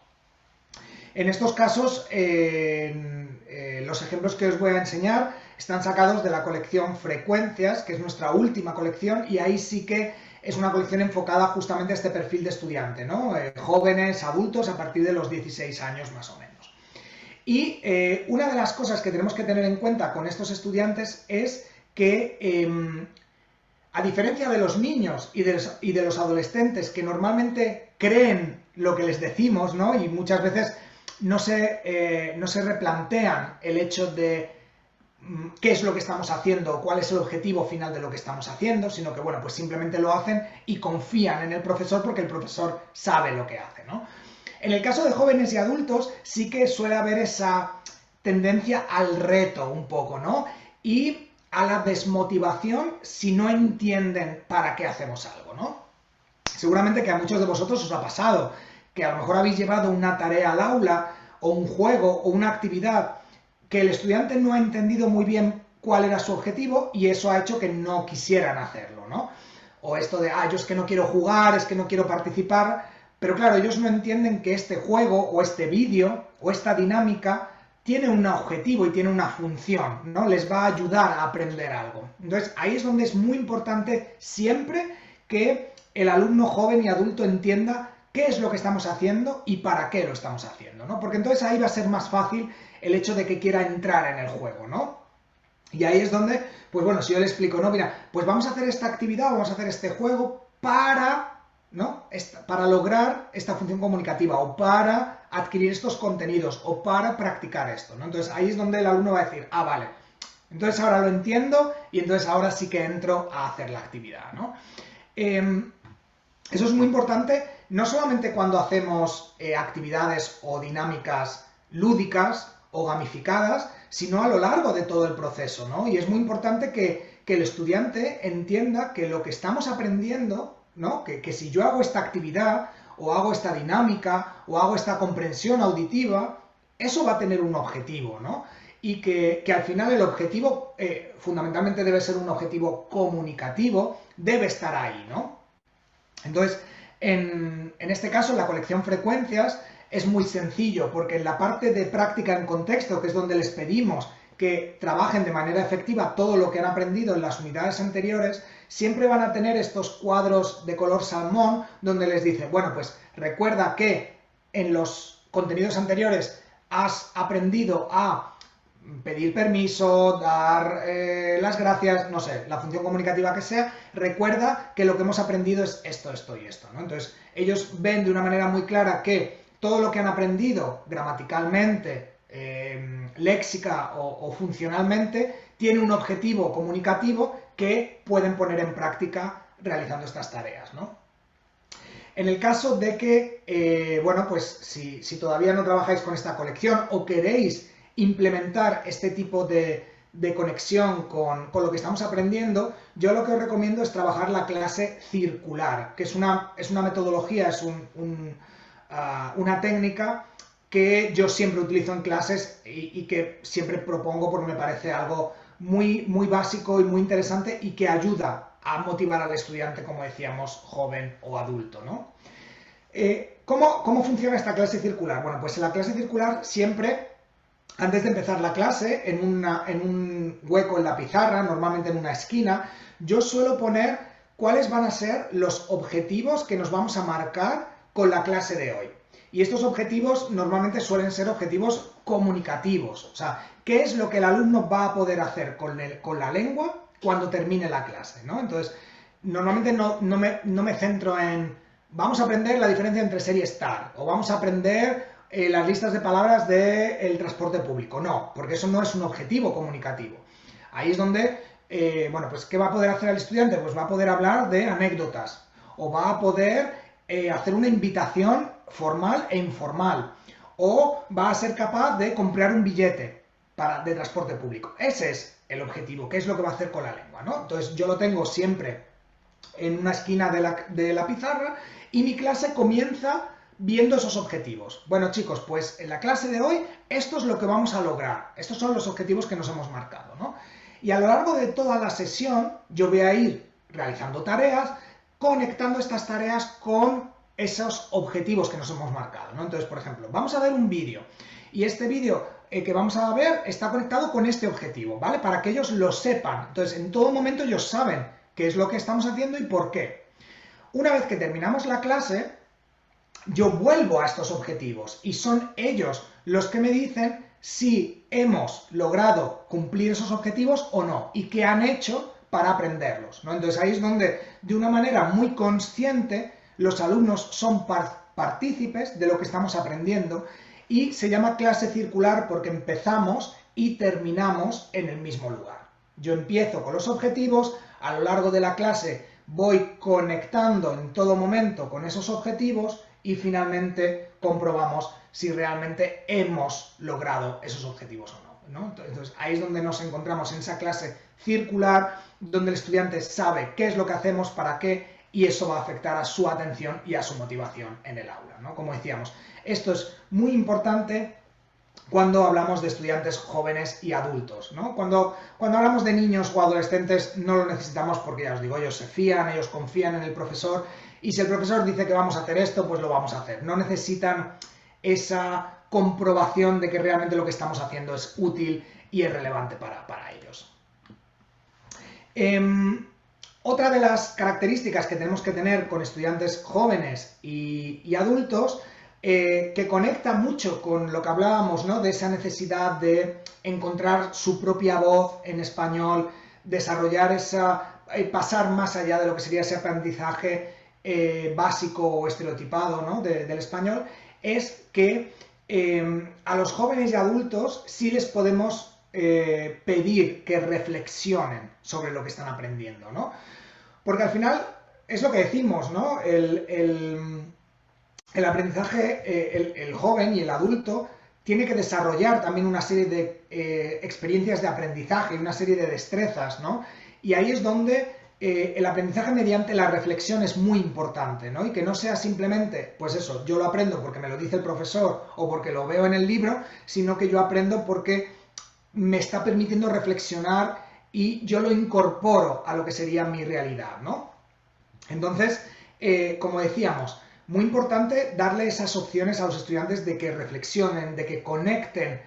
Speaker 3: En estos casos, los ejemplos que os voy a enseñar están sacados de la colección Frecuencias, que es nuestra última colección, y ahí sí que es una colección enfocada justamente a este perfil de estudiante, ¿no? Jóvenes, adultos, a partir de los 16 años más o menos. Y una de las cosas que tenemos que tener en cuenta con estos estudiantes es que, a diferencia de los niños y de los adolescentes que normalmente creen lo que les decimos, ¿no? Y muchas veces no se replantean el hecho de qué es lo que estamos haciendo, cuál es el objetivo final de lo que estamos haciendo, sino que, bueno, pues simplemente lo hacen y confían en el profesor porque el profesor sabe lo que hace, ¿no? En el caso de jóvenes y adultos sí que suele haber esa tendencia al reto un poco, ¿no? Y a la desmotivación si no entienden para qué hacemos algo, ¿no? Seguramente que a muchos de vosotros os ha pasado que a lo mejor habéis llevado una tarea al aula o un juego o una actividad que el estudiante no ha entendido muy bien cuál era su objetivo y eso ha hecho que no quisieran hacerlo, ¿no? O esto de, yo es que no quiero jugar, es que no quiero participar, pero claro, ellos no entienden que este juego o este vídeo o esta dinámica tiene un objetivo y tiene una función, ¿no? Les va a ayudar a aprender algo. Entonces, ahí es donde es muy importante siempre que el alumno joven y adulto entienda qué es lo que estamos haciendo y para qué lo estamos haciendo, ¿no? Porque entonces ahí va a ser más fácil el hecho de que quiera entrar en el juego, ¿no? Y ahí es donde, pues bueno, si yo le explico, no, mira, pues vamos a hacer esta actividad, vamos a hacer este juego para, ¿no? Para lograr esta función comunicativa o para adquirir estos contenidos o para practicar esto, ¿no? Entonces ahí es donde el alumno va a decir, vale, entonces ahora lo entiendo y entonces ahora sí que entro a hacer la actividad, ¿no? Eso es muy importante, no solamente cuando hacemos actividades o dinámicas lúdicas o gamificadas, sino a lo largo de todo el proceso, ¿no? Y es muy importante que el estudiante entienda que lo que estamos aprendiendo, ¿no? Que si yo hago esta actividad, o hago esta dinámica, o hago esta comprensión auditiva, eso va a tener un objetivo, ¿no? Y que al final el objetivo fundamentalmente debe ser un objetivo comunicativo, debe estar ahí, ¿no? Entonces, en este caso, la colección Frecuencias es muy sencillo, porque en la parte de práctica en contexto, que es donde les pedimos que trabajen de manera efectiva todo lo que han aprendido en las unidades anteriores, siempre van a tener estos cuadros de color salmón, donde les dice, bueno, pues recuerda que en los contenidos anteriores has aprendido a pedir permiso, dar las gracias, no sé, la función comunicativa que sea, recuerda que lo que hemos aprendido es esto, esto y esto, ¿no? Entonces, ellos ven de una manera muy clara que todo lo que han aprendido gramaticalmente, léxica o funcionalmente, tiene un objetivo comunicativo que pueden poner en práctica realizando estas tareas, ¿no? En el caso de que, bueno, pues si todavía no trabajáis con esta colección o queréis implementar este tipo de conexión con lo que estamos aprendiendo, yo lo que os recomiendo es trabajar la clase circular, que es una metodología, es una técnica que yo siempre utilizo en clases y que siempre propongo porque me parece algo muy básico y muy interesante y que ayuda a motivar al estudiante, como decíamos, joven o adulto, ¿no? ¿Cómo funciona esta clase circular? Bueno, pues en la clase circular siempre, antes de empezar la clase, en un hueco en la pizarra, normalmente en una esquina, yo suelo poner cuáles van a ser los objetivos que nos vamos a marcar con la clase de hoy. Y estos objetivos normalmente suelen ser objetivos comunicativos, o sea, ¿qué es lo que el alumno va a poder hacer con la lengua cuando termine la clase, ¿no? Entonces, normalmente no me centro en vamos a aprender la diferencia entre ser y estar, o vamos a aprender las listas de palabras del transporte público. No, porque eso no es un objetivo comunicativo. Ahí es donde, bueno, pues ¿qué va a poder hacer el estudiante? Pues va a poder hablar de anécdotas, o va a poder hacer una invitación formal e informal, o va a ser capaz de comprar un billete de transporte público. Ese es el objetivo, qué es lo que va a hacer con la lengua, ¿no? Entonces yo lo tengo siempre en una esquina de la pizarra y mi clase comienza viendo esos objetivos. Bueno, chicos, pues en la clase de hoy esto es lo que vamos a lograr. Estos son los objetivos que nos hemos marcado, ¿no? Y a lo largo de toda la sesión yo voy a ir realizando tareas, conectando estas tareas con esos objetivos que nos hemos marcado, ¿no? Entonces, por ejemplo, vamos a ver un vídeo y este vídeo que vamos a ver está conectado con este objetivo, ¿vale? Para que ellos lo sepan. Entonces, en todo momento ellos saben qué es lo que estamos haciendo y por qué. Una vez que terminamos la clase, yo vuelvo a estos objetivos y son ellos los que me dicen si hemos logrado cumplir esos objetivos o no y qué han hecho para aprenderlos, ¿no? Entonces ahí es donde, de una manera muy consciente, los alumnos son partícipes de lo que estamos aprendiendo y se llama clase circular porque empezamos y terminamos en el mismo lugar. Yo empiezo con los objetivos, a lo largo de la clase voy conectando en todo momento con esos objetivos y finalmente comprobamos si realmente hemos logrado esos objetivos o no, ¿no? Entonces ahí es donde nos encontramos en esa clase circular, donde el estudiante sabe qué es lo que hacemos, para qué, y eso va a afectar a su atención y a su motivación en el aula, ¿no? Como decíamos, esto es muy importante cuando hablamos de estudiantes jóvenes y adultos, ¿no? Cuando hablamos de niños o adolescentes no lo necesitamos porque, ya os digo, ellos se fían, ellos confían en el profesor y si el profesor dice que vamos a hacer esto, pues lo vamos a hacer. No necesitan esa comprobación de que realmente lo que estamos haciendo es útil y es relevante para ellos. Otra de las características que tenemos que tener con estudiantes jóvenes y adultos que conecta mucho con lo que hablábamos, ¿no? De esa necesidad de encontrar su propia voz en español, desarrollar pasar más allá de lo que sería ese aprendizaje básico o estereotipado, ¿no? del español, es que a los jóvenes y adultos sí les podemos pedir que reflexionen sobre lo que están aprendiendo, ¿no? Porque al final es lo que decimos, ¿no? El aprendizaje, el joven y el adulto tiene que desarrollar también una serie de experiencias de aprendizaje, una serie de destrezas, ¿no? Y ahí es donde el aprendizaje mediante la reflexión es muy importante, ¿no? Y que no sea simplemente, pues eso, yo lo aprendo porque me lo dice el profesor o porque lo veo en el libro, sino que yo aprendo porque me está permitiendo reflexionar y yo lo incorporo a lo que sería mi realidad, ¿no? Entonces, como decíamos, muy importante darle esas opciones a los estudiantes de que reflexionen, de que conecten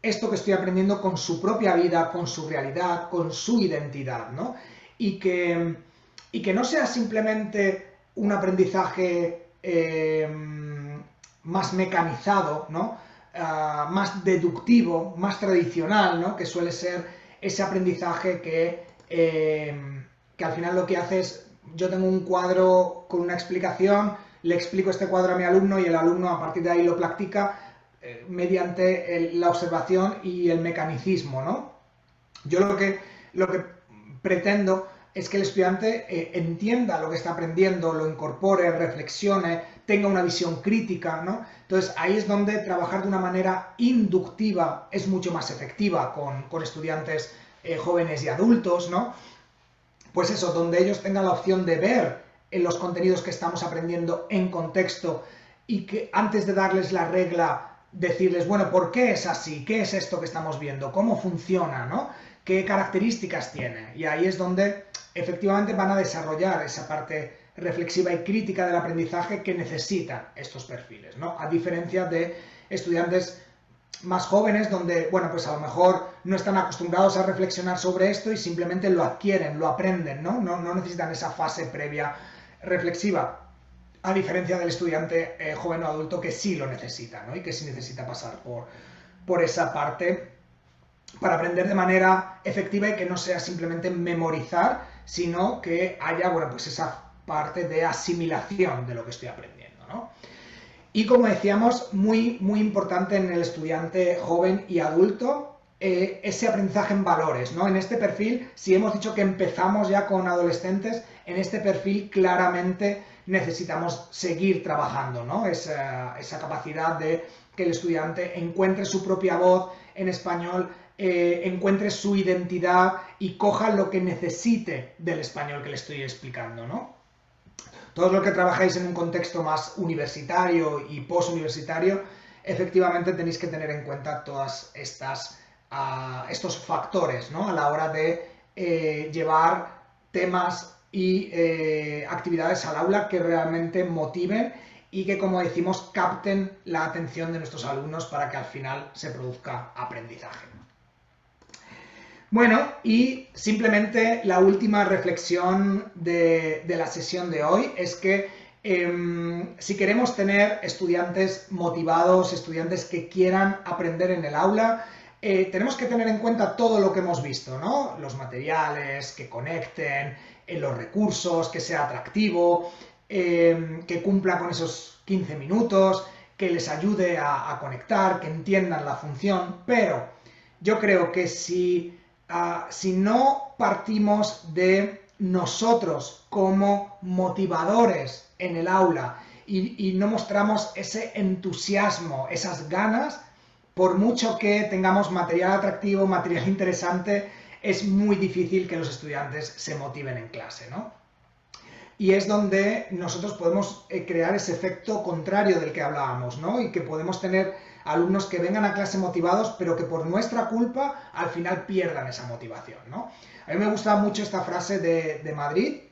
Speaker 3: esto que estoy aprendiendo con su propia vida, con su realidad, con su identidad, ¿no? Y que no sea simplemente un aprendizaje más mecanizado, ¿no? Más deductivo, más tradicional, ¿no? Que suele ser ese aprendizaje que al final lo que hace es, yo tengo un cuadro con una explicación, le explico este cuadro a mi alumno y el alumno a partir de ahí lo practica mediante la observación y el mecanicismo, ¿no? Yo lo que pretendo es que el estudiante entienda lo que está aprendiendo, lo incorpore, reflexione, tenga una visión crítica, ¿no? Entonces ahí es donde trabajar de una manera inductiva es mucho más efectiva con estudiantes jóvenes y adultos, ¿no? Pues eso, donde ellos tengan la opción de ver en los contenidos que estamos aprendiendo en contexto y que antes de darles la regla, decirles, bueno, ¿por qué es así? ¿Qué es esto que estamos viendo? ¿Cómo funciona? ¿No? qué características tiene. Y ahí es donde efectivamente van a desarrollar esa parte reflexiva y crítica del aprendizaje que necesitan estos perfiles, ¿no? A diferencia de estudiantes más jóvenes donde, bueno, pues a lo mejor no están acostumbrados a reflexionar sobre esto y simplemente lo adquieren, lo aprenden, ¿no? No necesitan esa fase previa reflexiva, a diferencia del estudiante joven o adulto que sí lo necesita, ¿no? Y que sí necesita pasar por esa parte para aprender de manera efectiva y que no sea simplemente memorizar, sino que haya, bueno, pues esa parte de asimilación de lo que estoy aprendiendo, ¿no? Y como decíamos, muy importante en el estudiante joven y adulto, ese aprendizaje en valores, ¿no? En este perfil, si hemos dicho que empezamos ya con adolescentes, en este perfil claramente necesitamos seguir trabajando, ¿no? Esa capacidad de que el estudiante encuentre su propia voz en español, encuentre su identidad y coja lo que necesite del español que le estoy explicando, ¿no? Todos los que trabajáis en un contexto más universitario y postuniversitario, efectivamente tenéis que tener en cuenta todas estos factores, ¿no? A la hora de llevar temas y actividades al aula que realmente motiven y que, como decimos, capten la atención de nuestros alumnos para que al final se produzca aprendizaje. Bueno, y simplemente la última reflexión de la sesión de hoy es que si queremos tener estudiantes motivados, estudiantes que quieran aprender en el aula, tenemos que tener en cuenta todo lo que hemos visto, ¿no? Los materiales, que conecten, los recursos, que sea atractivo, que cumpla con esos 15 minutos, que les ayude a conectar, que entiendan la función, pero yo creo que si no partimos de nosotros como motivadores en el aula y no mostramos ese entusiasmo, esas ganas, por mucho que tengamos material atractivo, material interesante, es muy difícil que los estudiantes se motiven en clase, ¿no? Y es donde nosotros podemos crear ese efecto contrario del que hablábamos, ¿no? Y que podemos tener alumnos que vengan a clase motivados, pero que por nuestra culpa al final pierdan esa motivación, ¿no? A mí me gusta mucho esta frase de Madrid,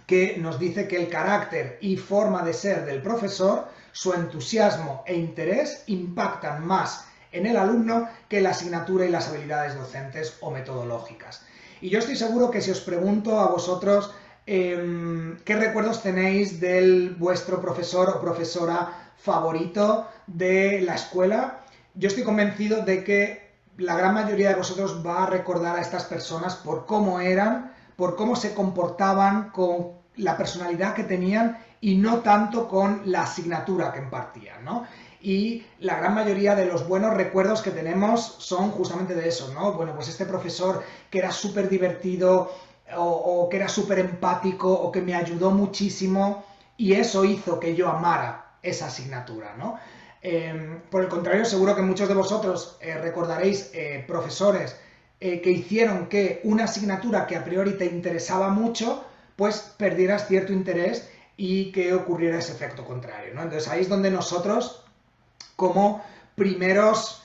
Speaker 3: que nos dice que el carácter y forma de ser del profesor, su entusiasmo e interés impactan más en el alumno que la asignatura y las habilidades docentes o metodológicas. Y yo estoy seguro que si os pregunto a vosotros qué recuerdos tenéis de vuestro profesor o profesora favorito de la escuela, yo estoy convencido de que la gran mayoría de vosotros va a recordar a estas personas por cómo eran, por cómo se comportaban, con la personalidad que tenían y no tanto con la asignatura que impartían, ¿no? Y la gran mayoría de los buenos recuerdos que tenemos son justamente de eso, ¿no? Bueno, pues este profesor que era súper divertido o que era súper empático o que me ayudó muchísimo y eso hizo que yo amara esa asignatura, ¿no? Por el contrario, seguro que muchos de vosotros recordaréis profesores que hicieron que una asignatura que a priori te interesaba mucho, pues perdieras cierto interés y que ocurriera ese efecto contrario, ¿no? Entonces ahí es donde nosotros, como primeros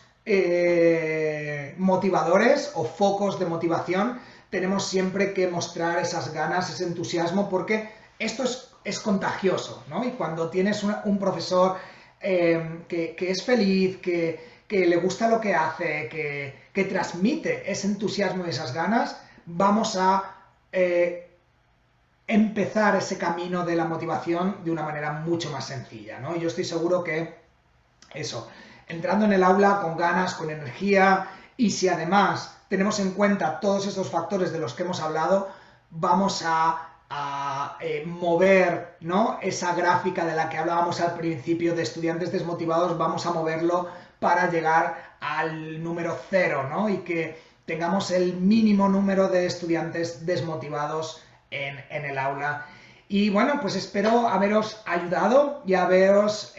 Speaker 3: motivadores o focos de motivación, tenemos siempre que mostrar esas ganas, ese entusiasmo, porque esto es contagioso, ¿no? Y cuando tienes un profesor que es feliz, que le gusta lo que hace, que transmite ese entusiasmo y esas ganas, vamos a empezar ese camino de la motivación de una manera mucho más sencilla, ¿no? Y yo estoy seguro que eso, entrando en el aula con ganas, con energía, y si además tenemos en cuenta todos estos factores de los que hemos hablado, vamos a mover, ¿no? Esa gráfica de la que hablábamos al principio de estudiantes desmotivados, vamos a moverlo para llegar al número 0, ¿no? Y que tengamos el mínimo número de estudiantes desmotivados en el aula. Y bueno, pues espero haberos ayudado y haberos,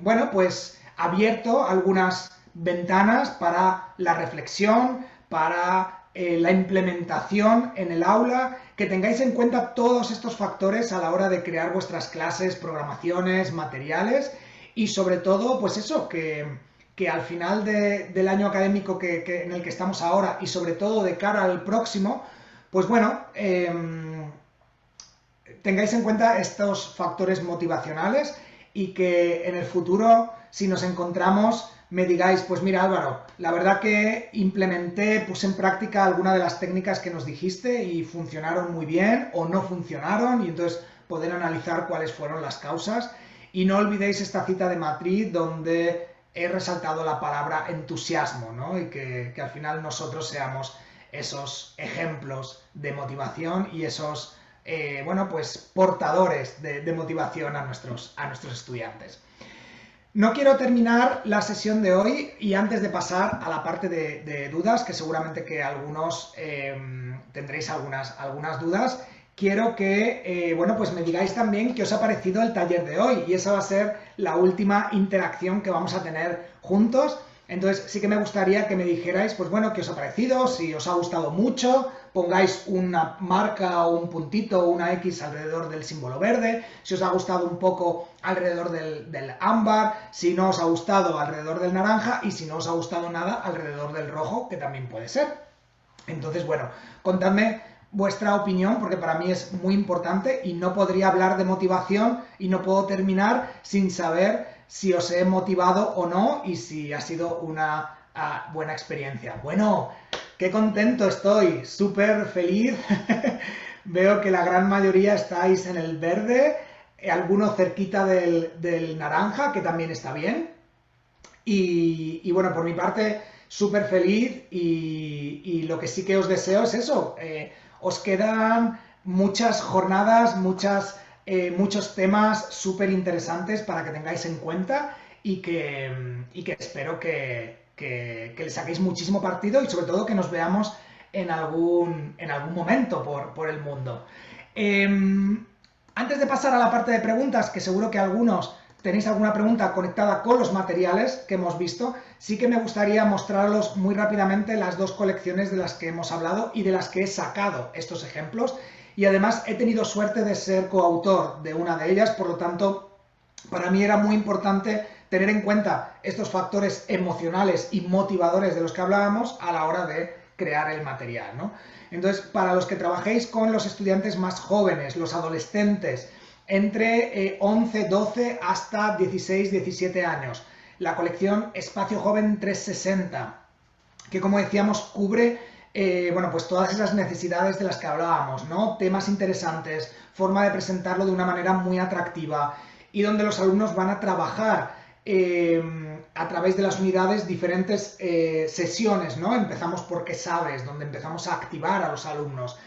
Speaker 3: bueno, pues abierto algunas ventanas para la reflexión, para la implementación en el aula, que tengáis en cuenta todos estos factores a la hora de crear vuestras clases, programaciones, materiales y sobre todo, pues eso, que que al final del año académico en el que estamos ahora y sobre todo de cara al próximo, pues bueno, tengáis en cuenta estos factores motivacionales y que en el futuro, si nos encontramos, me digáis, pues mira Álvaro, la verdad que puse en práctica alguna de las técnicas que nos dijiste y funcionaron muy bien o no funcionaron, y entonces poder analizar cuáles fueron las causas. Y no olvidéis esta cita de Madrid donde he resaltado la palabra entusiasmo, ¿no? Y que al final nosotros seamos esos ejemplos de motivación y esos bueno, pues portadores de motivación a nuestros estudiantes. No quiero terminar la sesión de hoy y antes de pasar a la parte de dudas, que seguramente que algunos tendréis algunas dudas, quiero que bueno, pues me digáis también qué os ha parecido el taller de hoy, y esa va a ser la última interacción que vamos a tener juntos. Entonces sí que me gustaría que me dijerais, pues bueno, qué os ha parecido, si os ha gustado mucho, pongáis una marca o un puntito o una X alrededor del símbolo verde, si os ha gustado un poco alrededor del ámbar, si no os ha gustado alrededor del naranja y si no os ha gustado nada alrededor del rojo, que también puede ser. Entonces, bueno, contadme vuestra opinión porque para mí es muy importante y no podría hablar de motivación y no puedo terminar sin saber si os he motivado o no y si ha sido una buena experiencia. Bueno, qué contento estoy, súper feliz. Veo que la gran mayoría estáis en el verde, algunos cerquita del naranja, que también está bien. Y bueno, por mi parte, súper feliz y lo que sí que os deseo es eso. Os quedan muchas jornadas, muchos temas súper interesantes para que tengáis en cuenta y que espero que le saquéis muchísimo partido y sobre todo que nos veamos en algún momento por el mundo. Antes de pasar a la parte de preguntas, que seguro que algunos tenéis alguna pregunta conectada con los materiales que hemos visto, sí que me gustaría mostraros muy rápidamente las dos colecciones de las que hemos hablado y de las que he sacado estos ejemplos. Y además he tenido suerte de ser coautor de una de ellas, por lo tanto, para mí era muy importante tener en cuenta estos factores emocionales y motivadores de los que hablábamos a la hora de crear el material, ¿no? Entonces, para los que trabajéis con los estudiantes más jóvenes, los adolescentes, entre 11, 12 hasta 16, 17 años, la colección Espacio Joven 360, que como decíamos cubre bueno, pues todas esas necesidades de las que hablábamos, ¿no? Temas interesantes, forma de presentarlo de una manera muy atractiva y donde los alumnos van a trabajar a través de las unidades diferentes sesiones, ¿no? Empezamos por qué sabes, donde empezamos a activar a los alumnos.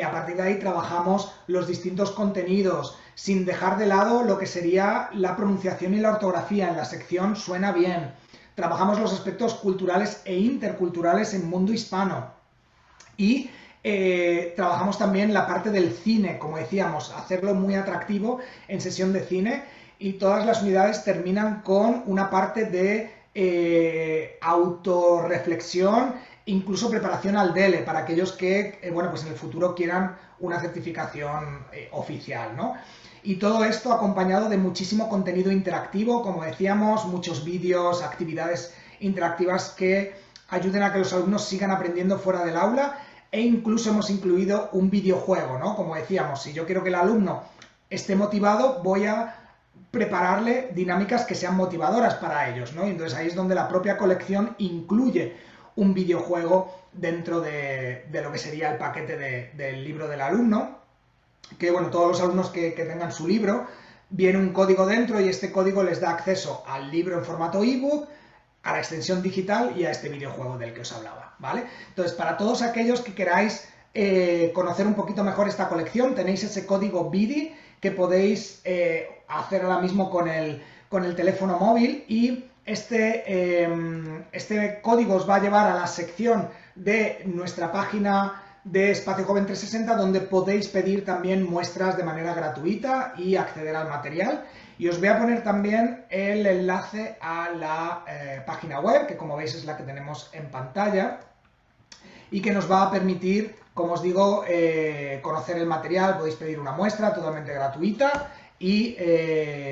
Speaker 3: A partir de ahí trabajamos los distintos contenidos, sin dejar de lado lo que sería la pronunciación y la ortografía en la sección Suena Bien. Trabajamos los aspectos culturales e interculturales en mundo hispano. Y trabajamos también la parte del cine, como decíamos, hacerlo muy atractivo en sesión de cine, y todas las unidades terminan con una parte de autorreflexión, incluso preparación al DELE, para aquellos que bueno, pues en el futuro quieran una certificación oficial, ¿no? Y todo esto acompañado de muchísimo contenido interactivo, como decíamos, muchos vídeos, actividades interactivas que ayuden a que los alumnos sigan aprendiendo fuera del aula, e incluso hemos incluido un videojuego, ¿no? Como decíamos, si yo quiero que el alumno esté motivado, voy a prepararle dinámicas que sean motivadoras para ellos, ¿no? Y entonces ahí es donde la propia colección incluye un videojuego dentro de lo que sería el paquete del libro del alumno, que bueno, todos los alumnos que tengan su libro, viene un código dentro y este código les da acceso al libro en formato ebook, a la extensión digital y a este videojuego del que os hablaba, ¿vale? Entonces, para todos aquellos que queráis conocer un poquito mejor esta colección, tenéis ese código BIDI que podéis hacer ahora mismo con el teléfono móvil, y este código os va a llevar a la sección de nuestra página de Espacio Joven 360, donde podéis pedir también muestras de manera gratuita y acceder al material. Y os voy a poner también el enlace a la página web, que como veis es la que tenemos en pantalla, y que nos va a permitir, como os digo, conocer el material. Podéis pedir una muestra totalmente gratuita y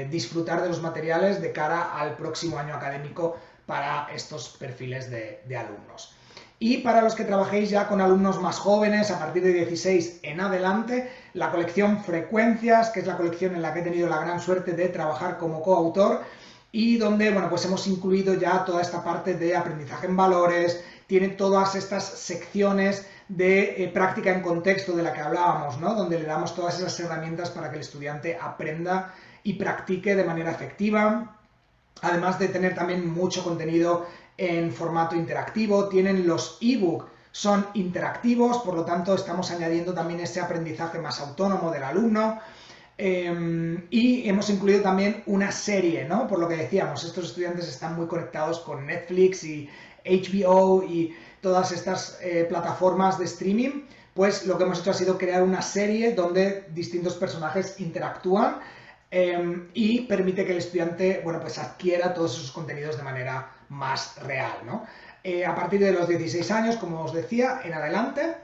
Speaker 3: disfrutar de los materiales de cara al próximo año académico para estos perfiles de alumnos. Y para los que trabajéis ya con alumnos más jóvenes, a partir de 16 en adelante, la colección Frecuencias, que es la colección en la que he tenido la gran suerte de trabajar como coautor y donde, bueno, pues hemos incluido ya toda esta parte de aprendizaje en valores, tiene todas estas secciones de práctica en contexto de la que hablábamos, ¿no? Donde le damos todas esas herramientas para que el estudiante aprenda y practique de manera efectiva. Además de tener también mucho contenido en formato interactivo, tienen los ebook, son interactivos, por lo tanto estamos añadiendo también ese aprendizaje más autónomo del alumno. Y hemos incluido también una serie, ¿no? Por lo que decíamos, estos estudiantes están muy conectados con Netflix y HBO y todas estas plataformas de streaming, pues lo que hemos hecho ha sido crear una serie donde distintos personajes interactúan y permite que el estudiante, bueno, pues adquiera todos esos contenidos de manera más real, ¿no? A partir de los 16 años, como os decía, en adelante,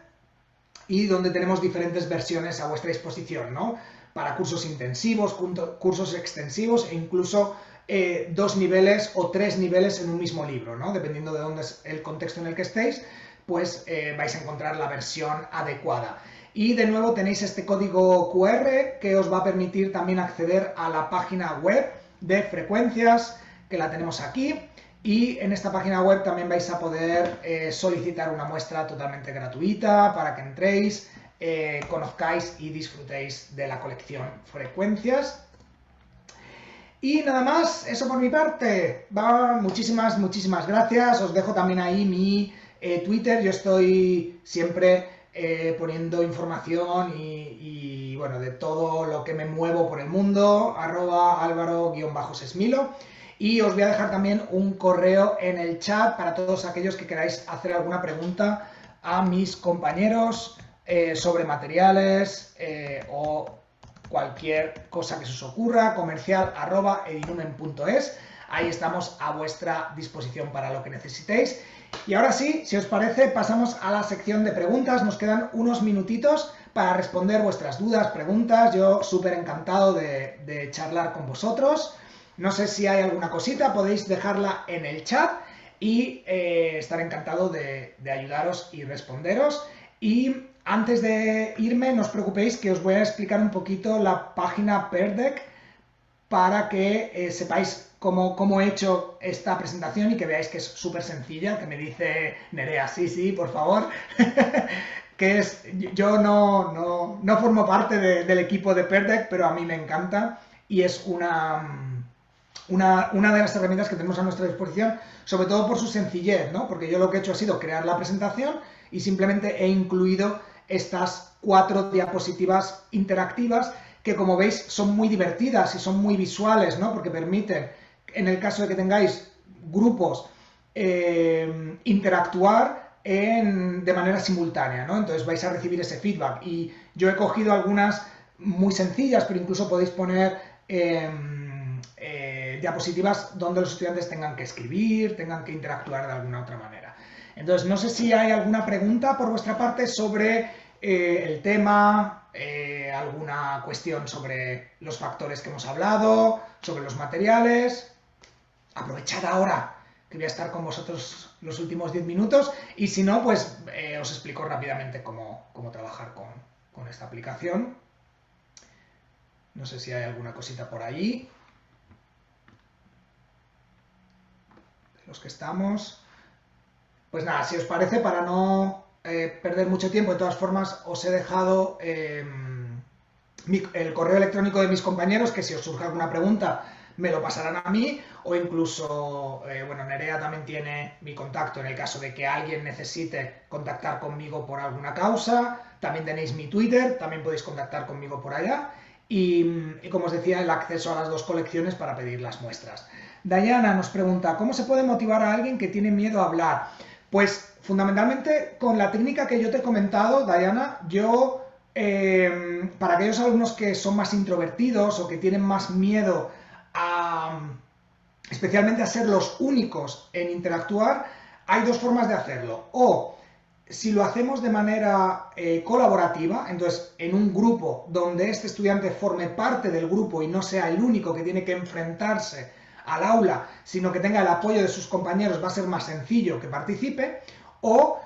Speaker 3: y donde tenemos diferentes versiones a vuestra disposición, ¿no? Para cursos intensivos, cursos extensivos e incluso 2 niveles o 3 niveles en un mismo libro, ¿no? Dependiendo de dónde es el contexto en el que estéis, pues vais a encontrar la versión adecuada. Y de nuevo tenéis este código QR que os va a permitir también acceder a la página web de Frecuencias, que la tenemos aquí. Y en esta página web también vais a poder solicitar una muestra totalmente gratuita para que entréis, conozcáis y disfrutéis de la colección Frecuencias. Y nada más, eso por mi parte. Muchísimas gracias. Os dejo también ahí mi Twitter. Yo estoy siempre poniendo información y bueno, de todo lo que me muevo por el mundo, @Álvaro_Sesmilo. Y os voy a dejar también un correo en el chat para todos aquellos que queráis hacer alguna pregunta a mis compañeros sobre materiales o cualquier cosa que se os ocurra, comercial@edinumen.es. Ahí estamos a vuestra disposición para lo que necesitéis. Y ahora sí, si os parece, pasamos a la sección de preguntas. Nos quedan unos minutitos para responder vuestras dudas, preguntas. Yo súper encantado de charlar con vosotros. No sé si hay alguna cosita, podéis dejarla en el chat y estaré encantado de ayudaros y responderos. Y antes de irme, no os preocupéis que os voy a explicar un poquito la página Peardeck para que sepáis cómo he hecho esta presentación y que veáis que es súper sencilla, que me dice Nerea, sí, por favor, que es, yo no formo parte del equipo de Peardeck, pero a mí me encanta y es una de las herramientas que tenemos a nuestra disposición, sobre todo por su sencillez, ¿no? Porque yo lo que he hecho ha sido crear la presentación y simplemente he incluido estas 4 diapositivas interactivas que, como veis, son muy divertidas y son muy visuales, ¿no? Porque permiten, en el caso de que tengáis grupos, interactuar de manera simultánea, ¿no? Entonces vais a recibir ese feedback. Y yo he cogido algunas muy sencillas, pero incluso podéis poner diapositivas donde los estudiantes tengan que escribir, tengan que interactuar de alguna otra manera. Entonces, no sé si hay alguna pregunta por vuestra parte sobre el tema, alguna cuestión sobre los factores que hemos hablado, sobre los materiales. Aprovechad ahora que voy a estar con vosotros los últimos 10 minutos y si no, pues os explico rápidamente cómo trabajar con esta aplicación. No sé si hay alguna cosita por ahí. De los que estamos. Pues nada, si os parece, para no perder mucho tiempo, de todas formas os he dejado el correo electrónico de mis compañeros, que si os surge alguna pregunta me lo pasarán a mí, o incluso, bueno, Nerea también tiene mi contacto en el caso de que alguien necesite contactar conmigo por alguna causa. También tenéis mi Twitter, también podéis contactar conmigo por allá. Y como os decía, el acceso a las 2 colecciones para pedir las muestras. Diana nos pregunta, ¿cómo se puede motivar a alguien que tiene miedo a hablar? Pues fundamentalmente con la técnica que yo te he comentado, Diana, yo, para aquellos alumnos que son más introvertidos o que tienen más miedo especialmente a ser los únicos en interactuar, hay 2 formas de hacerlo. O si lo hacemos de manera colaborativa, entonces en un grupo donde este estudiante forme parte del grupo y no sea el único que tiene que enfrentarse al aula, sino que tenga el apoyo de sus compañeros, va a ser más sencillo que participe, o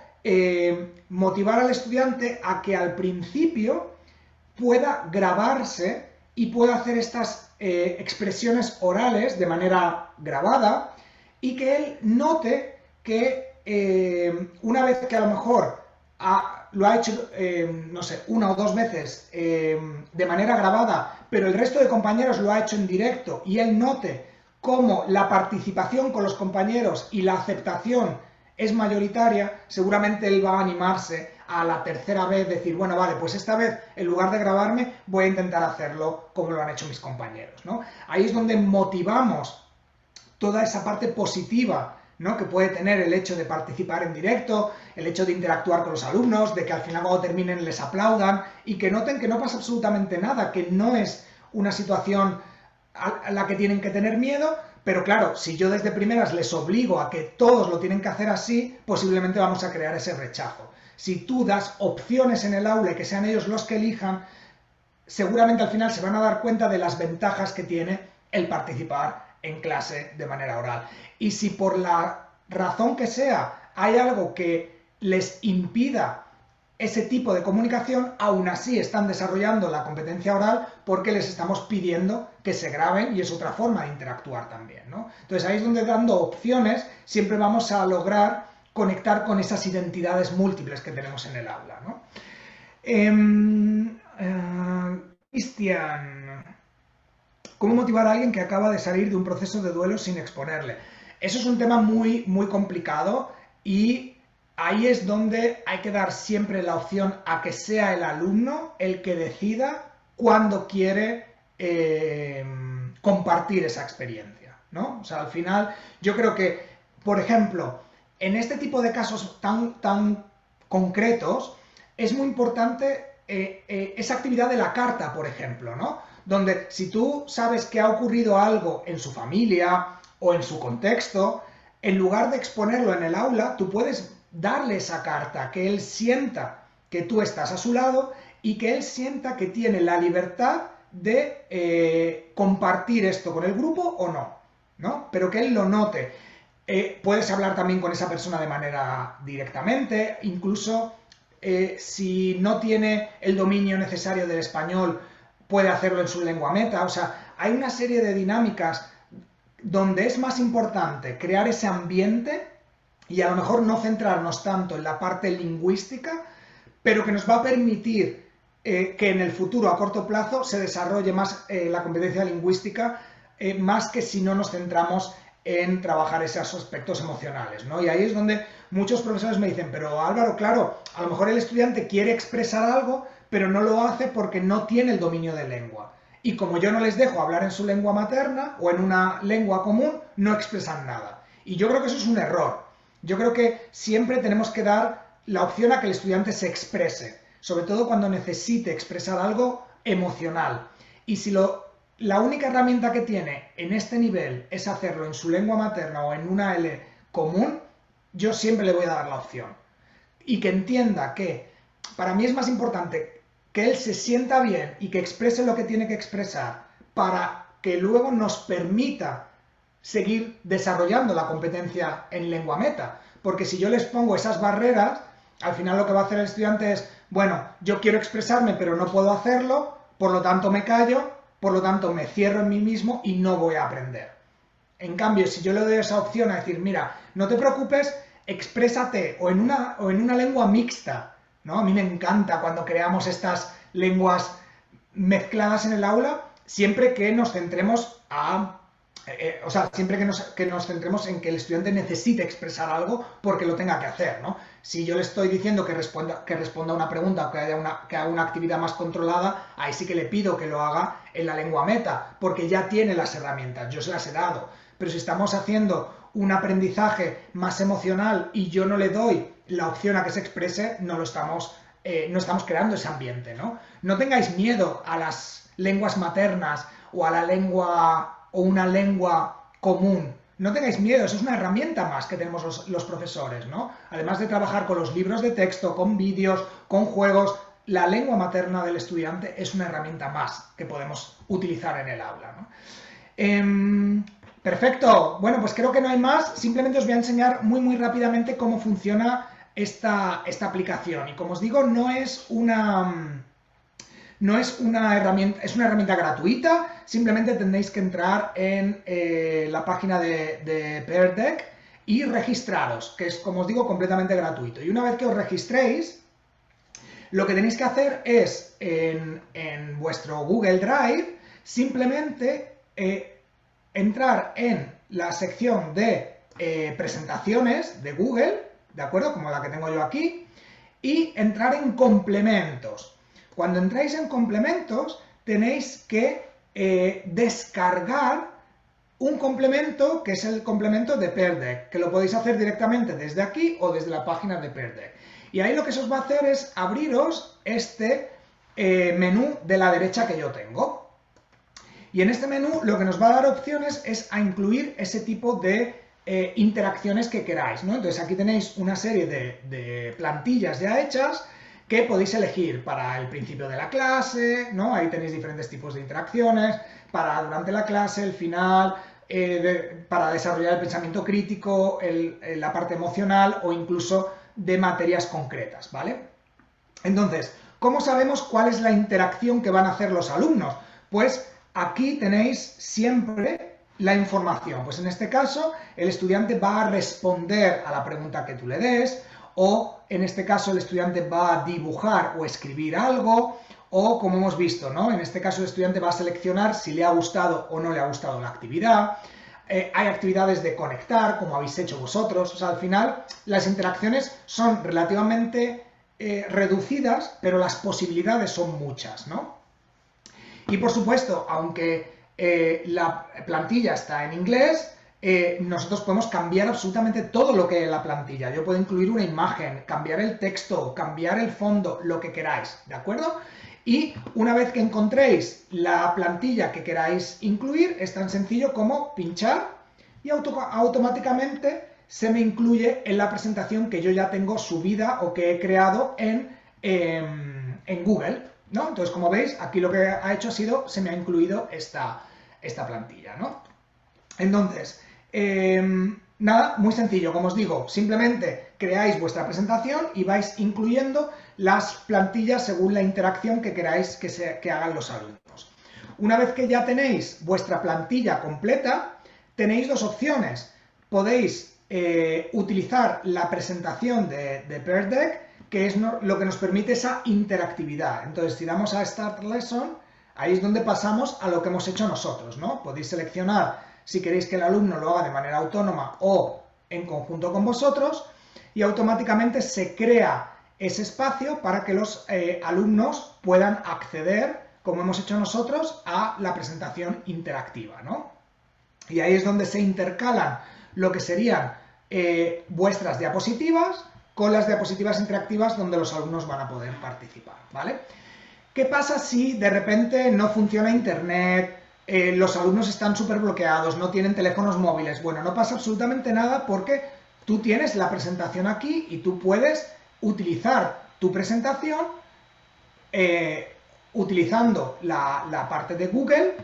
Speaker 3: motivar al estudiante a que al principio pueda grabarse y pueda hacer estas expresiones orales de manera grabada y que él note que una vez que a lo mejor lo ha hecho, no sé, 1 o 2 veces de manera grabada, pero el resto de compañeros lo ha hecho en directo y él note cómo la participación con los compañeros y la aceptación es mayoritaria, seguramente él va a animarse a la tercera vez, decir, bueno, vale, pues esta vez, en lugar de grabarme, voy a intentar hacerlo como lo han hecho mis compañeros, ¿no? Ahí es donde motivamos toda esa parte positiva, ¿no?, que puede tener el hecho de participar en directo, el hecho de interactuar con los alumnos, de que al final cuando terminen les aplaudan y que noten que no pasa absolutamente nada, que no es una situación a la que tienen que tener miedo, pero claro, si yo desde primeras les obligo a que todos lo tienen que hacer así, posiblemente vamos a crear ese rechazo. Si tú das opciones en el aula y que sean ellos los que elijan, seguramente al final se van a dar cuenta de las ventajas que tiene el participar en clase de manera oral. Y si por la razón que sea hay algo que les impida ese tipo de comunicación, aún así están desarrollando la competencia oral porque les estamos pidiendo que se graben y es otra forma de interactuar también, ¿no? Entonces ahí es donde, dando opciones, siempre vamos a lograr conectar con esas identidades múltiples que tenemos en el aula, ¿no? Cristian, ¿cómo motivar a alguien que acaba de salir de un proceso de duelo sin exponerle? Eso es un tema muy, muy complicado y ahí es donde hay que dar siempre la opción a que sea el alumno el que decida cuándo quiere compartir esa experiencia, ¿no? O sea, al final yo creo que, por ejemplo, en este tipo de casos tan concretos, es muy importante esa actividad de la carta, por ejemplo, ¿no? Donde si tú sabes que ha ocurrido algo en su familia o en su contexto, en lugar de exponerlo en el aula, tú puedes darle esa carta, que él sienta que tú estás a su lado y que él sienta que tiene la libertad de compartir esto con el grupo o no, ¿no? Pero que él lo note. Puedes hablar también con esa persona de manera directamente, incluso si no tiene el dominio necesario del español, puede hacerlo en su lengua meta. O sea, hay una serie de dinámicas donde es más importante crear ese ambiente y a lo mejor no centrarnos tanto en la parte lingüística, pero que nos va a permitir que en el futuro, a corto plazo, se desarrolle más la competencia lingüística, más que si no nos centramos en trabajar esos aspectos emocionales, ¿no? Y ahí es donde muchos profesores me dicen, pero Álvaro, claro, a lo mejor el estudiante quiere expresar algo, pero no lo hace porque no tiene el dominio de lengua. Y como yo no les dejo hablar en su lengua materna o en una lengua común, no expresan nada. Y yo creo que eso es un error. Yo creo que siempre tenemos que dar la opción a que el estudiante se exprese, sobre todo cuando necesite expresar algo emocional. Y si la única herramienta que tiene en este nivel es hacerlo en su lengua materna o en una L común, yo siempre le voy a dar la opción. Y que entienda que para mí es más importante que él se sienta bien y que exprese lo que tiene que expresar para que luego nos permita seguir desarrollando la competencia en lengua meta. Porque si yo les pongo esas barreras, al final lo que va a hacer el estudiante es, bueno, yo quiero expresarme pero no puedo hacerlo, por lo tanto me callo, por lo tanto me cierro en mí mismo y no voy a aprender. En cambio, si yo le doy esa opción a decir, mira, no te preocupes, exprésate o en una lengua mixta, ¿no? A mí me encanta cuando creamos estas lenguas mezcladas en el aula, siempre que nos centremos siempre que nos centremos en que el estudiante necesite expresar algo porque lo tenga que hacer, ¿no? Si yo le estoy diciendo que responda a una pregunta o que haga una actividad más controlada, ahí sí que le pido que lo haga en la lengua meta, porque ya tiene las herramientas, yo se las he dado. Pero si estamos haciendo un aprendizaje más emocional y yo no le doy la opción a que se exprese, no estamos creando ese ambiente, ¿no? No tengáis miedo a las lenguas maternas o a la lengua o una lengua común, no tengáis miedo, eso es una herramienta más que tenemos los profesores, ¿no? Además de trabajar con los libros de texto, con vídeos, con juegos, la lengua materna del estudiante es una herramienta más que podemos utilizar en el aula, ¿no? Perfecto, bueno, pues creo que no hay más, simplemente os voy a enseñar muy rápidamente cómo funciona esta aplicación. Y como os digo, no es una herramienta, es una herramienta gratuita, simplemente tendréis que entrar en la página de Pear Deck y registraros, que es, como os digo, completamente gratuito. Y una vez que os registréis, lo que tenéis que hacer es, en vuestro Google Drive, simplemente entrar en la sección de presentaciones de Google, ¿de acuerdo? Como la que tengo yo aquí, y entrar en complementos. Cuando entráis en complementos, tenéis que descargar un complemento que es el complemento de Pear Deck, que lo podéis hacer directamente desde aquí o desde la página de Pear Deck. Y ahí lo que se os va a hacer es abriros este menú de la derecha que yo tengo. Y en este menú lo que nos va a dar opciones es a incluir ese tipo de interacciones que queráis, ¿no? Entonces aquí tenéis una serie de plantillas ya hechas que podéis elegir para el principio de la clase, ¿no? Ahí tenéis diferentes tipos de interacciones, para durante la clase, el final, para desarrollar el pensamiento crítico, la parte emocional o incluso de materias concretas, ¿vale? Entonces, ¿cómo sabemos cuál es la interacción que van a hacer los alumnos? Pues aquí tenéis siempre la información. Pues en este caso, el estudiante va a responder a la pregunta que tú le des, o en este caso el estudiante va a dibujar o escribir algo, o como hemos visto, ¿no? En este caso el estudiante va a seleccionar si le ha gustado o no le ha gustado la actividad. Hay actividades de conectar, como habéis hecho vosotros. O sea, al final las interacciones son relativamente reducidas, pero las posibilidades son muchas, ¿no? Y por supuesto, aunque la plantilla está en inglés, nosotros podemos cambiar absolutamente todo lo que hay en la plantilla. Yo puedo incluir una imagen, cambiar el texto, cambiar el fondo, lo que queráis, ¿de acuerdo? Y una vez que encontréis la plantilla que queráis incluir, es tan sencillo como pinchar y automáticamente se me incluye en la presentación que yo ya tengo subida o que he creado en Google, ¿no? Entonces, como veis, aquí lo que ha hecho ha sido, se me ha incluido esta plantilla, ¿no? Entonces, nada, muy sencillo, como os digo, simplemente creáis vuestra presentación y vais incluyendo las plantillas según la interacción que queráis que hagan los alumnos. Una vez que ya tenéis vuestra plantilla completa, tenéis dos opciones. Podéis utilizar la presentación de Pear Deck, que es lo que nos permite esa interactividad. Entonces, si damos a Start Lesson, ahí es donde pasamos a lo que hemos hecho nosotros, ¿no? Podéis seleccionar si queréis que el alumno lo haga de manera autónoma o en conjunto con vosotros, y automáticamente se crea ese espacio para que los alumnos puedan acceder, como hemos hecho nosotros, a la presentación interactiva, ¿no? Y ahí es donde se intercalan lo que serían vuestras diapositivas con las diapositivas interactivas donde los alumnos van a poder participar, ¿vale? ¿Qué pasa si de repente no funciona internet, los alumnos están súper bloqueados, no tienen teléfonos móviles? Bueno, no pasa absolutamente nada porque tú tienes la presentación aquí y tú puedes utilizar tu presentación utilizando la parte de Google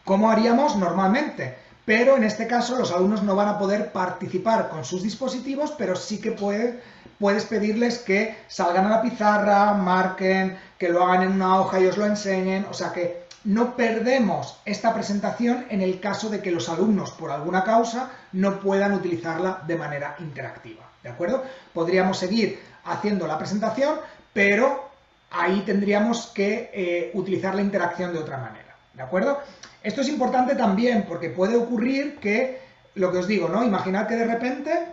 Speaker 3: como haríamos normalmente. Pero en este caso los alumnos no van a poder participar con sus dispositivos, pero sí que puedes pedirles que salgan a la pizarra, marquen, que lo hagan en una hoja y os lo enseñen. O sea que no perdemos esta presentación en el caso de que los alumnos, por alguna causa, no puedan utilizarla de manera interactiva, ¿de acuerdo? Podríamos seguir haciendo la presentación, pero ahí tendríamos que utilizar la interacción de otra manera, ¿de acuerdo? Esto es importante también porque puede ocurrir que, lo que os digo, ¿no? Imaginad que de repente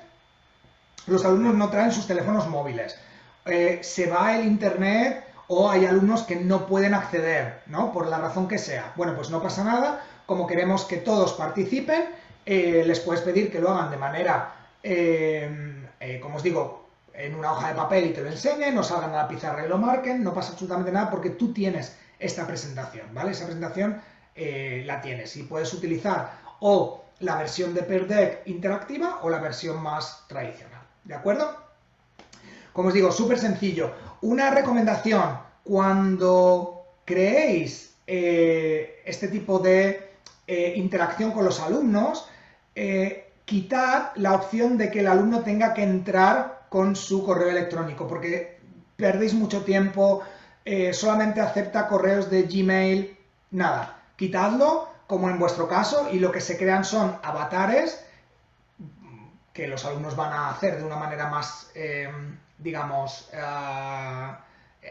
Speaker 3: los alumnos no traen sus teléfonos móviles, se va el internet o hay alumnos que no pueden acceder, ¿no? Por la razón que sea. Bueno, pues no pasa nada, como queremos que todos participen, les puedes pedir que lo hagan de manera, como os digo, en una hoja de papel y te lo enseñen, o salgan a la pizarra y lo marquen, no pasa absolutamente nada porque tú tienes esta presentación, ¿vale? Esa presentación la tienes y puedes utilizar o la versión de Peer Deck interactiva o la versión más tradicional, ¿de acuerdo? Como os digo, súper sencillo. Una recomendación, cuando creéis este tipo de interacción con los alumnos, quitad la opción de que el alumno tenga que entrar con su correo electrónico, porque perdéis mucho tiempo, solamente acepta correos de Gmail, nada. Quitadlo, como en vuestro caso, y lo que se crean son avatares que los alumnos van a hacer de una manera más, digamos,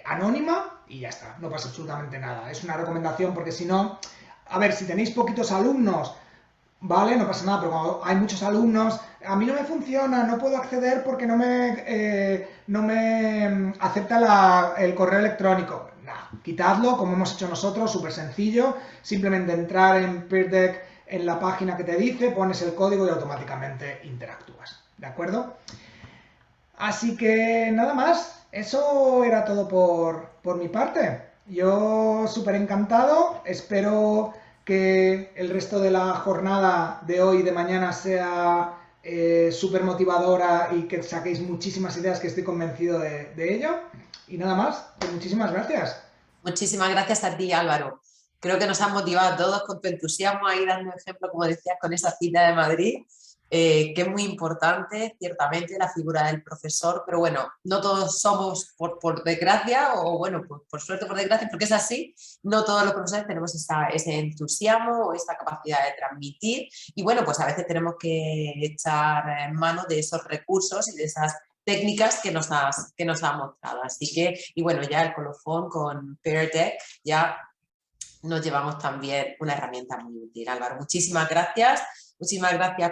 Speaker 3: anónima, y ya está, no pasa absolutamente nada. Es una recomendación porque si no, a ver, si tenéis poquitos alumnos, vale, no pasa nada, pero cuando hay muchos alumnos, a mí no me funciona, no puedo acceder porque no me acepta el correo electrónico. Nah, quitadlo, como hemos hecho nosotros, súper sencillo, simplemente entrar en Peer Deck en la página que te dice, pones el código y automáticamente interactúas, ¿de acuerdo? Así que nada más, eso era todo por mi parte. Yo súper encantado, espero que el resto de la jornada de hoy y de mañana sea súper motivadora y que saquéis muchísimas ideas, que estoy convencido de ello. Y nada más, pues muchísimas gracias.
Speaker 1: Muchísimas gracias a ti, Álvaro. Creo que nos has motivado a todos con tu entusiasmo ahí dando ejemplo, como decías, con esa cita de Madrid, que es muy importante, ciertamente, la figura del profesor, pero bueno, no todos somos, por desgracia, o bueno, por suerte o por desgracia, porque es así, no todos los profesores tenemos ese entusiasmo o esa capacidad de transmitir, y bueno, pues a veces tenemos que echar en mano de esos recursos y de esas técnicas que nos has mostrado. Así que, y bueno, ya el colofón con Peer Deck, ya nos llevamos también una herramienta muy útil. Álvaro, muchísimas gracias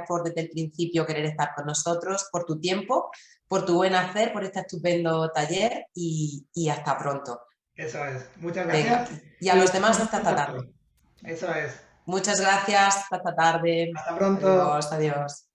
Speaker 1: por desde el principio querer estar con nosotros, por tu tiempo, por tu buen hacer, por este estupendo taller y hasta pronto.
Speaker 3: Eso es, muchas gracias.
Speaker 1: Venga. Y a los demás hasta esta tarde.
Speaker 3: Eso es.
Speaker 1: Muchas gracias, hasta esta tarde.
Speaker 3: Hasta pronto.
Speaker 1: Adiós, adiós.